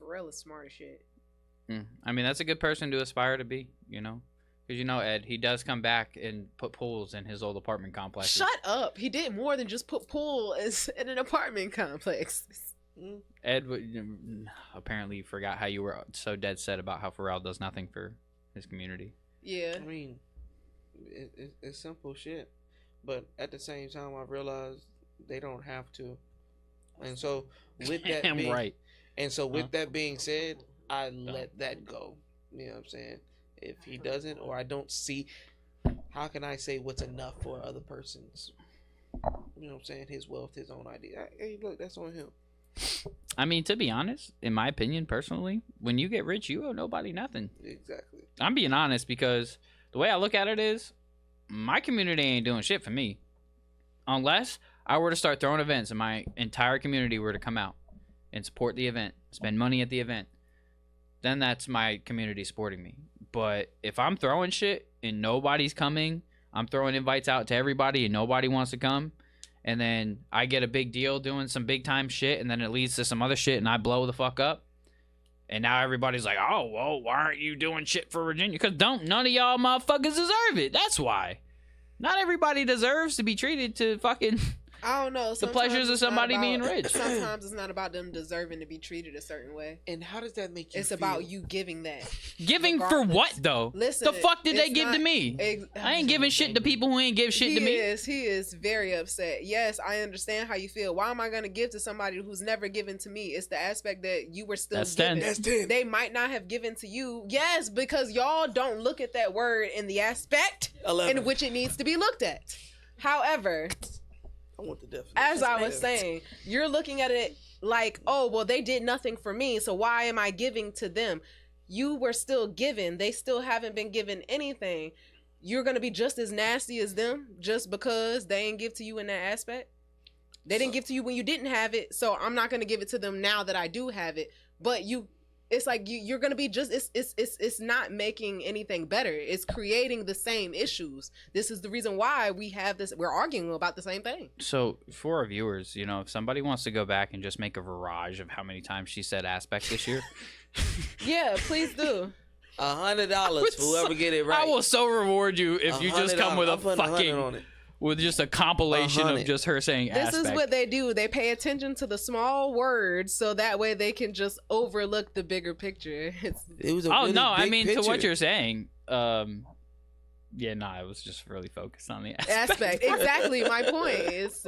Pharrell is smart as shit. I mean, that's a good person to aspire to be, you know? Because, you know, Ed, he does come back and put pools in his old apartment complex. Shut up. He did more than just put pool in an apartment complex. Ed apparently forgot how you were so dead set about how Pharrell does nothing for his community. Yeah. I mean, it's simple shit. But at the same time, I realized they don't have to. And so, with that Damn being, right. and so with Huh? that being said, I let that go. You know what I'm saying? If he doesn't, or I don't see, how can I say what's enough for other person's? You know what I'm saying? His wealth, his own idea. Hey, look, that's on him. I mean, to be honest, in my opinion, personally, when you get rich, you owe nobody nothing. Exactly. I'm being honest because the way I look at it is my community ain't doing shit for me. Unless I were to start throwing events and my entire community were to come out and support the event, spend money at the event, then that's my community supporting me. But if I'm throwing shit and nobody's coming, I'm throwing invites out to everybody and nobody wants to come, and then I get a big deal doing some big time shit, and then it leads to some other shit and I blow the fuck up. And now everybody's like, oh, well, why aren't you doing shit for Virginia? Because none of y'all motherfuckers deserve it. That's why. Not everybody deserves to be treated to fucking I don't know. the pleasures of Sometimes it's not somebody about- being rich. Sometimes it's not about them deserving to be treated a certain way. And how does that make you It's feel? about you giving that. Giving for Regardless. what, though? Listen, The fuck did they it's give to not- me? I ain't giving shit to people who ain't give shit he to me. He is very upset. Yes, I understand how you feel. Why am I going to give to somebody who's never given to me? It's the aspect that you were still That's giving. 10. That's 10. They might not have given to you. Yes, because y'all don't look at that word in the aspect 11. in which it needs to be looked at. However, I want the definition. as I was saying, you're looking at it like, oh, well, they did nothing for me, so why am I giving to them? You were still given. They still haven't been given anything. You're going to be just as nasty as them just because they didn't give to you in that aspect. They didn't give to you when you didn't have it, so I'm not going to give it to them now that I do have it. But it's like you're going to be just, it's not making anything better. It's creating the same issues. This is the reason why we have this. We're arguing about the same thing. So, for our viewers, you know, if somebody wants to go back and just make a barrage of how many times she said aspect this year, Yeah, please do. $100 for whoever get it right. I will so reward you if you just come with a I'm putting 100 fucking, on it. with just a compilation of 100. just her saying This aspect. is what they do. They pay attention to the small words so that way they can just overlook the bigger picture. It's, It was a Oh really no, I big mean to what picture. you're saying. Yeah, no, I was just really focused on the aspect. aspect. Exactly my point. It's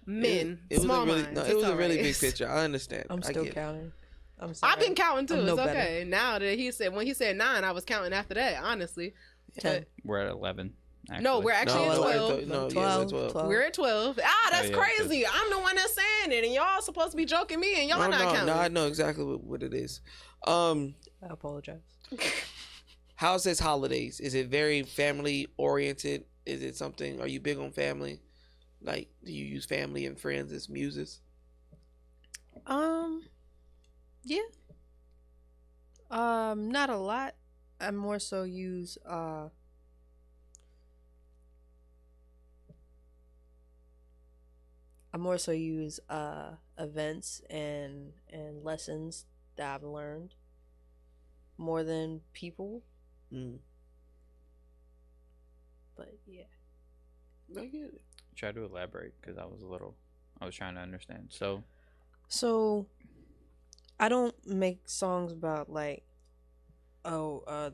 Men, It was small a really minds. no. It It's was a really alright. big picture. I understand. I'm I still get it. counting. I'm sorry. I've been counting too. I'm no It's better. okay. Now that he said when he said 9, I was counting after that. Honestly, 10. We're at 11. Actually. no, we're actually at No, 12. no, yeah, 12, we're 12. 12. We're at 12. Ah, that's Oh, yeah, 'cause- crazy. I'm the one that's saying it, and y'all supposed to be joking me, and y'all No, not counting. no, I know exactly what it is. I apologize. How's this holidays? Is it very family oriented? Is it something? Are you big on family? Like, do you use family and friends as muses? Yeah. Not a lot. I more so use events and lessons that I've learned more than people. Mm. But yeah. I get it. Try to elaborate because I was trying to understand. So I don't make songs about like,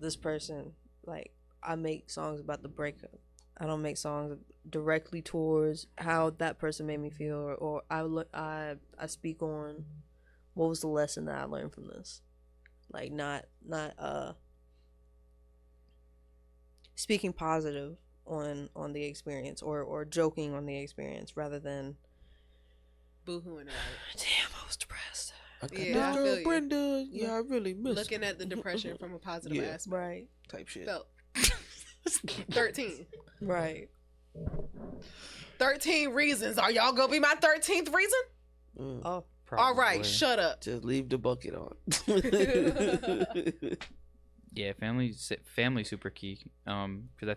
this person. Like, I make songs about the breakup. I don't make songs directly towards how that person made me feel, or I speak on what was the lesson that I learned from this. Like, not speaking positive on the experience, or joking on the experience, rather than Boo-hooing about it. damn, I was depressed. I got Yeah, I this feel girl you. Brenda. Yeah, I really miss her. Looking at the depression from a positive Yeah. aspect. Right. Type shit. Felt 13. Right. 13 reasons. Are y'all gonna be my 13th reason? Mm. Oh, All right, Probably. shut up. Just leave the bucket on. Yeah, family super key. Because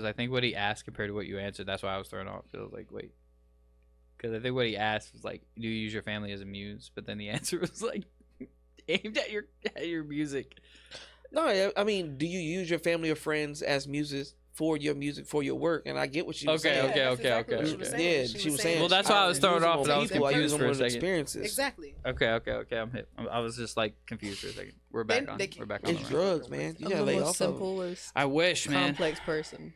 I think what he asked compared to what you answered, that's why I was thrown off. 'Cause I was like, wait. Because I think what he asked was like, do you use your family as a muse? But then the answer was like, aimed at your music. No, I mean, do you use your family or friends as muses for your music, for your work? And I get what you were Okay, saying. okay, that's okay, exactly okay, what she was okay. saying. Yeah, she was saying. Well, that's why I was don't thrown use off, them but I on was people, I use confused them for a on second. experiences. Exactly. Okay. I'm hip. I was just like confused for a second. We're back on. We're back on. It's the run. drugs, man. You I'm gotta the lay most off of them. simplest, I wish, man. complex person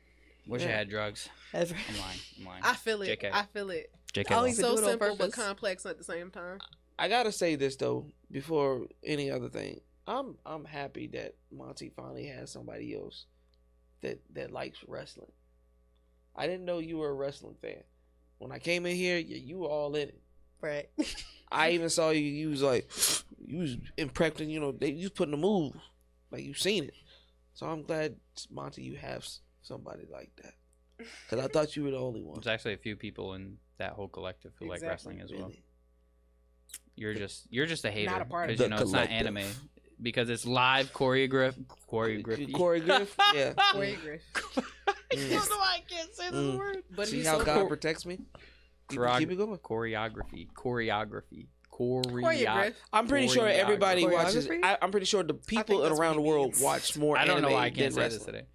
Wish I Yeah. had drugs. ever. I'm lying. I feel it. JK. I feel it. JK. I'll Law. even So do it on simple but purpose. complex at the same time. I gotta say this though, before any other thing. I'm happy that Monty finally has somebody else that likes wrestling. I didn't know you were a wrestling fan. When I came in here, you were all in it. Right. I even saw you. You was like, you was impressing. You was putting the move, like you seen it. So I'm glad, Monty, you have somebody like that. Because I thought you were the only one. There's actually a few people in that whole collective who like Exactly, wrestling as well. Really. You're just a hater a part of because the it's not collective. anime because it's live choreography. Choreograph. Yeah. Choreograph. Mm. why I can't say Mm. word. But See he's how so God protects me. Keep it going. Choreography. choreograph. I'm pretty sure everybody watches. Choreography? I'm pretty sure the people that's what around he the world means. watch more I don't anime know why I than can't say wrestling. this today.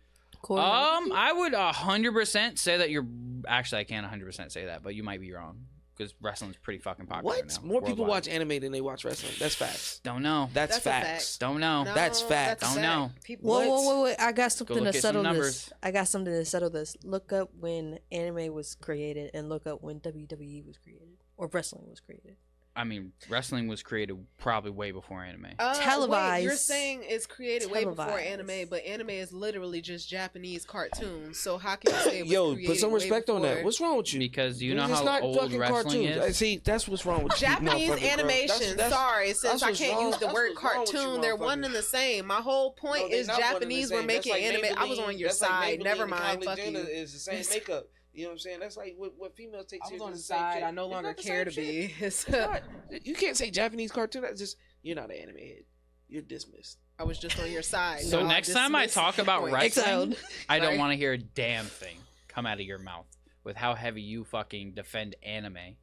Choreography? I would 100% say that you're. Actually, I can't 100% say that, but you might be wrong because wrestling's pretty fucking popular What? now. More people worldwide. watch anime than they watch wrestling. That's facts. Don't know. That's That's a facts. Don't know. No, That's fact. a Don't fact. know. People, Wait. I got something look to at some settle numbers. this. I got something to settle this. Look up when anime was created and look up when WWE was created or wrestling was created. I mean, wrestling was created probably way before anime. Televised. Wait, you're saying it's created way before Televised. anime, but anime is literally just Japanese cartoons. So how can you say it was Yo, created put some way respect on that. before? What's wrong with you? Because you know It's how not old fucking wrestling cartoons. is. See, that's what's wrong with you, Japanese motherfucker, bro. animation. That's- Sorry, since that's I what's can't wrong- use the that's word what's wrong with you, cartoon, they're one motherfuckers. and the same. My whole No, point they is not one and the Japanese same. were making That's like anime. I was Maybelline- on your that's like side. Maybelline Never and mind. Kylie Fuck Jenner you. is the same makeup. You know what I'm saying? That's like what females take I was seriously. on the is same side. shit. I no It's longer not the care to same shit. be. It's not. You can't say Japanese cartoon. That's just you're not an anime head. You're dismissed. I was just on your side. So No, next time I dismiss talk your about point. wrestling, I don't Sorry. want to hear a damn thing come out of your mouth with how heavy you fucking defend anime.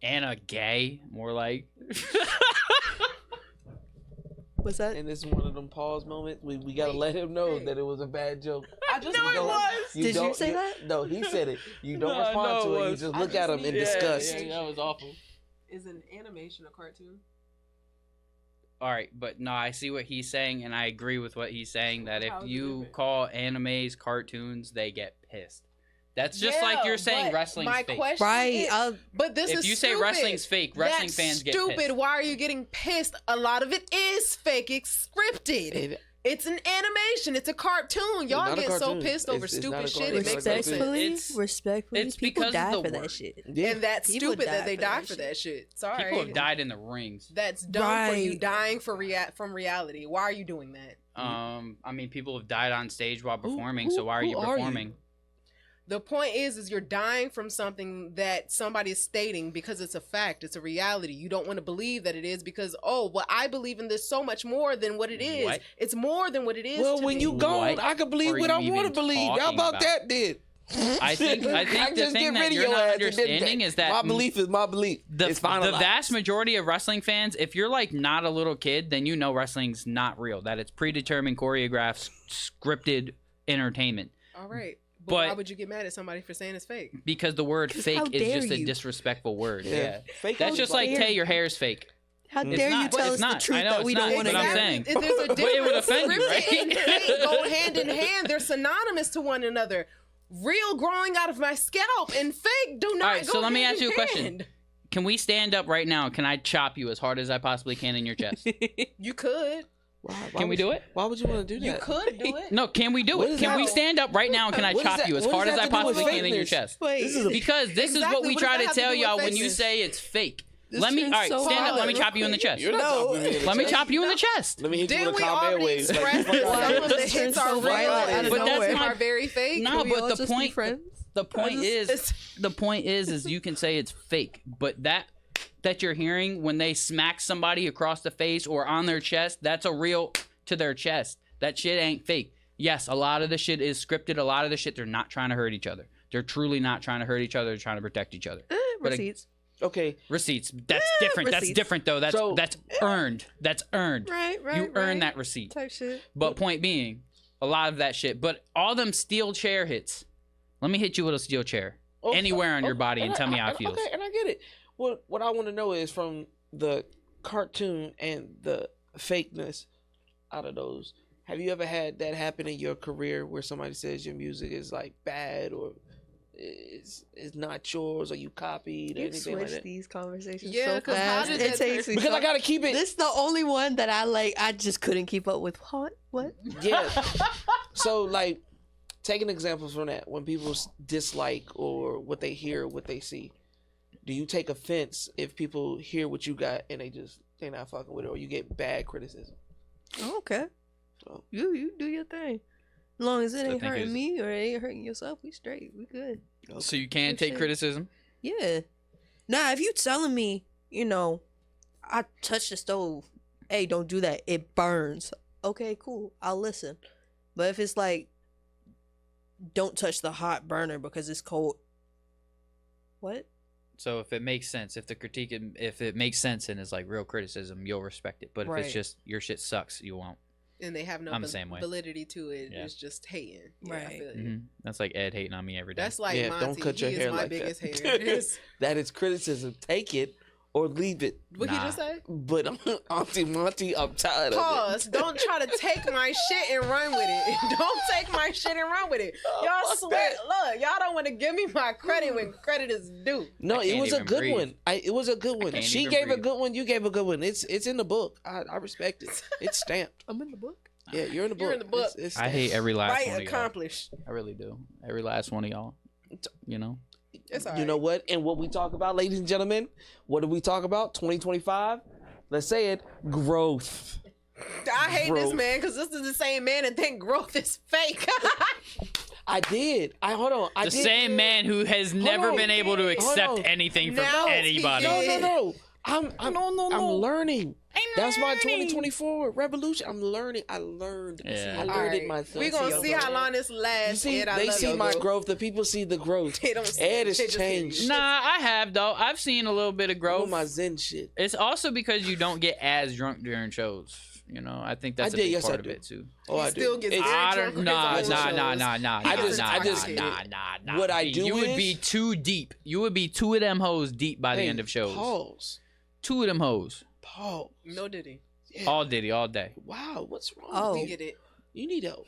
Anna gay, more like. What's that? And this is one of them pause moments. We gotta let him know Hey. that it was a bad joke. I just You know it don't- was. Did you don't- say that? No, he said it. You don't No, respond no, to it it. You was- just I look just at him in need- disgust. that was awful. Is an animation a cartoon? All right, but no, I see what he's saying, and I agree with what he's saying. That if How is it you different? call animes cartoons, they get pissed. That's just like you're saying but wrestling's my fake. question Right. is- but this If is you say stupid. wrestling's fake, wrestling That's fans get stupid. pissed. Why are you getting pissed? A lot of it is fake. It's scripted. It's an animation. It's a cartoon. Y'all not a get so cartoon. pissed over It's not stupid a shit. cartoon. It makes no sense. Respectfully, it's people because of die the for that word. shit. Yeah. And that's People stupid die that they for die that for shit. that shit. Sorry. People have died in the rings. That's dumb for you Right. dying from reality. Why are you doing that? I mean, people have died on stage while Who- performing. who- so why are who you are you? performing? The point is you're dying from something that somebody is stating because it's a fact. It's a reality. You don't want to believe that it is because, well, I believe in this so much more than what it is. What? It's more than what it is. Well, to when me. you gone, What I can believe are what I you want to even believe. How talking about about? that, then? I think the just thing get that rid of you're your not ass and then understanding is that my belief is my belief. the It's finalized. vast majority of wrestling fans, if you're like not a little kid, then you know wrestling's not real. That it's predetermined, choreographed, scripted entertainment. All right. But- Why would you get mad at somebody for saying it's fake? Because the word 'Cause fake how is dare just a you? disrespectful word. Yeah. Yeah. Fake That's is just like, dare Tay, you? your hair's fake. How It's dare not. you tell It's us not. the truth I know that it's we not, don't want but to I'm hear? saying. There's a difference. But it would offend you, Scripted and right? fake go hand in hand. They're synonymous to one another. Real growing out of my scalp and fake do not All right, go so let me hand ask you in a question. hand. Can we stand up right now? Can I chop you as hard as I possibly can in your chest? You could. Why Can we would do you- it? Why would you want to do that? You could do it. No, can we do What it? does Can that- we stand up right now and can I What does chop that- you as what does hard as that I have to do with possibly can in your fakeness? chest? Wait, This is a- Because this is Exactly, what we what does try that to have to tell do with y'all when you fakeness? say it's fake. This Let me, turned all right, so stand up. Let me violent chop you in the chest. You're not No. chopping me in the Let me chest. chop you in the chest. Let me hit you Didn't with a we Cobb already Airways. express Like, that some of the This hits turned are so real violent out and of some of nowhere. them are very fake? No, Can we but all the just be point- friends? The point is you can say it's fake, but that you're hearing when they smack somebody across the face or on their chest, that's a real to their chest. That shit ain't fake. Yes, a lot of the shit is scripted. A lot of the shit, they're not trying to hurt each other. They're truly not trying to hurt each other. They're trying to protect each other. But Receipts. Okay, receipts, that's different. That's Receipts. different though. That's So- that's earned. That's earned. Right, right. You earn right. that receipt. Type shit. But point being, a lot of that shit. But all them steel chair hits. Let me hit you with a steel chair anywhere on your body and tell me how it feels. Okay, and I get it. What I want to know is from the cartoon and the fakeness out of those. Have you ever had that happen in your career where somebody says your music is like bad or is not yours or you copied or You anything switch like that? these conversations Yeah, so 'cause how fast. did It that takes turn- me Because so- I gotta keep it. This the only one that I just couldn't keep up with. What? Yeah. So like, taking examples from that, when people dislike or what they hear, what they see, do you take offense if people hear what you got and they not fucking with it, or you get bad criticism? Oh, okay. So- You do your thing. As long as it So ain't think hurting it's- me or it ain't hurting yourself, we straight. We good. So you can Good take shit. criticism. Yeah. Now, if you telling me, I touched the stove, hey, don't do that. It burns. Okay, cool. I'll listen. But if it's like, don't touch the hot burner because it's cold. What? So if it makes sense, if the critique, if it makes sense and is like real criticism, you'll respect it. But if Right. it's just your shit sucks, you won't. And they have no I'm the same way. validity to it. Yeah. It's just hating. Yeah, I Right. feel you. hmm That's like Ed hating on me every day. That's like Yeah, Monty. don't cut your he hair is my like biggest that. hater. Yes. That is criticism. Take it or leave it. What he Nah. just say? But Auntie Monty, I'm tired Pause. Don't try to take my shit and run with it. Don't take my shit and run with it. Y'all Fuck swear, that. look, y'all don't want to give me my credit when credit is due. No, I it can't was a even good breathe. one. It was a good one. can't She even gave a breathe. good one. You gave a good one. It's in the book. I respect it. It's stamped. I'm in the book. Yeah, you're in the book. You're in the book. It's I hate every last Right, one of y'all. accomplished. I really do. Every last one of y'all. You know. It's all You know right. what? And what we talk about, ladies and gentlemen, what do we talk about? 2025. Let's say it. Growth. I hate this Growth. man because this is the same man that think growth is fake. I did. Hold on. I The did. same man who has never on. been able to Hold accept on. anything from Now he anybody. is. No. I'm learning. That's my learning. 2024 revolution. I'm learning. I learned. Yeah. I All learned right. it myself. We're going to see how long this You lasts. see, Ed, I they love see you, my bro. growth. The people see the growth. They don't see Ed it. has They just see changed. you. Nah, I have though. I've seen a little bit of Oh, growth. my Zen shit. It's also because you don't get as drunk during shows. You know, I think that's I a did, big yes, part I of do. it too. Oh, He I still do. gets It's- very I drunk don't. on his Nah, own nah, shows. nah. I just- Nah. what I do You would is- be too deep. You would be two of them hoes deep by the Hey, end of shows. Pause. Two of them hoes. Pause. No Diddy. Yeah. All Diddy, all day. Wow, what's wrong Oh. with You you? get it. You need help.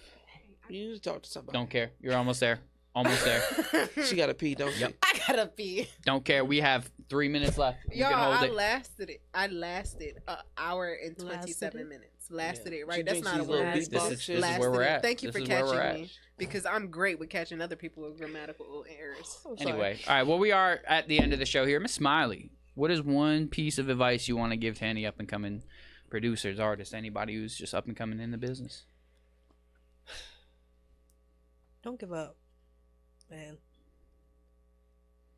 You need to talk to somebody. Don't care. You're almost there. Almost there. She got to pee, don't she? Yep. I gotta pee. Don't care. We have 3 minutes left. You Y'all, can hold I it. lasted an hour and 27 minutes. Lasted it, right? She That's thinks not a she's little word. beatbox This is shit. where we're at. Thank you This for is where we're catching at. me because I'm great with catching other people with grammatical errors. I'm sorry. Anyway, all right. Well, we are at the end of the show here. Miss Smiley, what is one piece of advice you want to give to any up and coming producers, artists, anybody who's just up and coming in the business? Don't give up, man.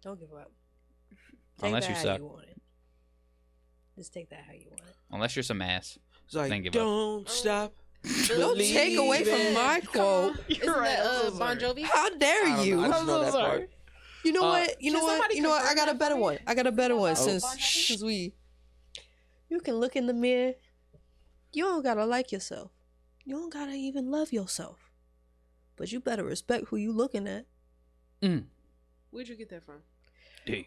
Don't give up. Unless that you how suck. You want it. Just take that how you want it. Unless you're some ass. It's like, Then give up. don't stop. Don't take away from my quote. Isn't that Bon Jovi? How dare I you? just know that part. You know what? You Can know what? somebody You know what? I confirm got a that better for me? one. I got a better one. Oh. Since you can look in the mirror. You don't gotta like yourself. You don't gotta even love yourself. But you better respect who you looking at. Where'd you get that from?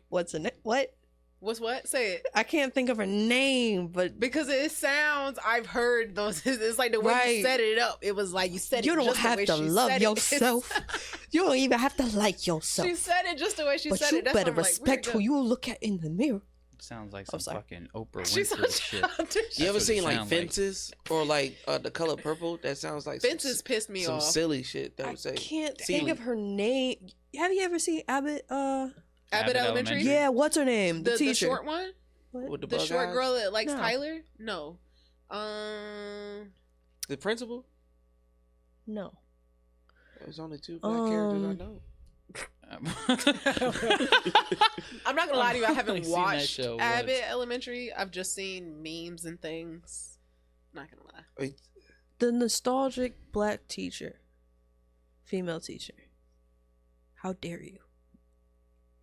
What's the what? What's what? Say it. I can't think of her name, but Because it sounds, I've heard those. It's like the way Right. you set it up. It was like you said it. you don't just the have way to she love said it. yourself. You don't even have to like yourself. She said it just the way she But said you it. That's better why I'm like, respect where'd who it you look at in the mirror. Sounds like I'm some sorry. fucking Oprah go? She's Winfrey so shit. childish. You That's ever what it seen like sound like. Fences or like The Color Purple? That sounds like Fences pissed me some off. silly shit. That I would say. can't See, think of her name. Have you ever seen Abbott? Abbott Abbott Elementary. Elementary? Yeah, what's her name? The The teacher. short one. What? with the, The bug short eyes? girl that likes No. Tyler. No. The principal. No. There's only two black characters I Um, know. I'm not gonna lie to you. I I've haven't only seen that watched show Abbott once. Elementary. I've just seen memes and things. Not gonna lie. Wait, The nostalgic black teacher. Female teacher. How dare you?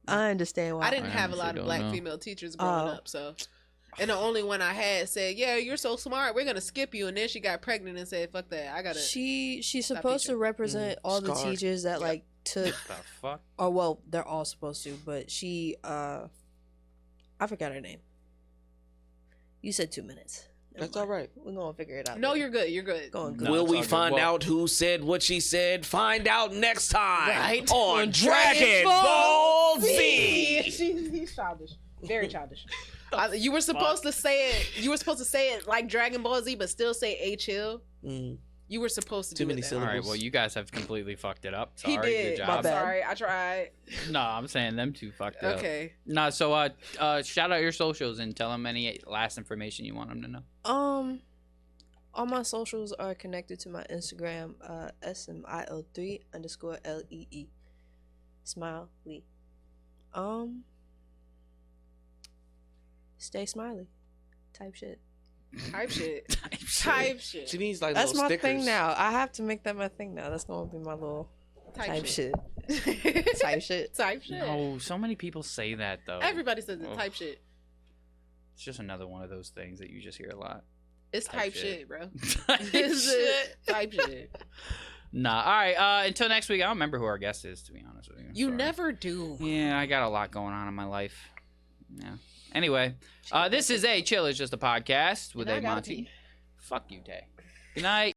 I understand why. I didn't I have a lot honestly of black don't know. female teachers growing Oh. up, so. And the only one I had said, "Yeah, you're so smart. We're gonna skip you." And then she got pregnant and said, "Fuck that. I gotta." She's Stop supposed to teaching. represent all the Scarred. teachers that like took the fuck? or well, they're all supposed to, but she I forgot her name. You said 2 minutes. Never that's all mind. right. We're gonna figure it out. No, later. you're good. You're good. going No, good. Will it's we all good. find Well- out who said what she said? Find out next time Right. on Dragon Ball Z. He's childish. Very childish. You were supposed to say it. You were supposed to say it like Dragon Ball Z, but still say H-Hill. Mm. You were supposed to Too do many it that syllables. All right, well, you guys have completely fucked it up. Sorry, He did. Good My job. bad. Sorry, I tried. No, I'm saying them two fucked it up. Okay. No, so shout out your socials and tell them any last information you want them to know. All my socials are connected to my Instagram, SMIL3_LEE. Smile Lee. Stay smiley. Type shit. Type shit. Type shit. Type shit. She needs like That's little my stickers. thing now. I have to make that my thing now. That's gonna be my little type shit. Type shit. Type shit. No, so many people say that though. Everybody says it. Ugh. Type shit. It's just another one of those things that you just hear a lot. It's Type type shit. shit, bro. Type It's shit. type shit. Nah. All right. Until next week, I don't remember who our guest is. To be honest with you. You Sorry. never do. Yeah, I got a lot going on in my life. Yeah. Anyway, this is Chill is Just a Podcast with And I A gotta Monty. pee. Fuck you, Tay. Good night.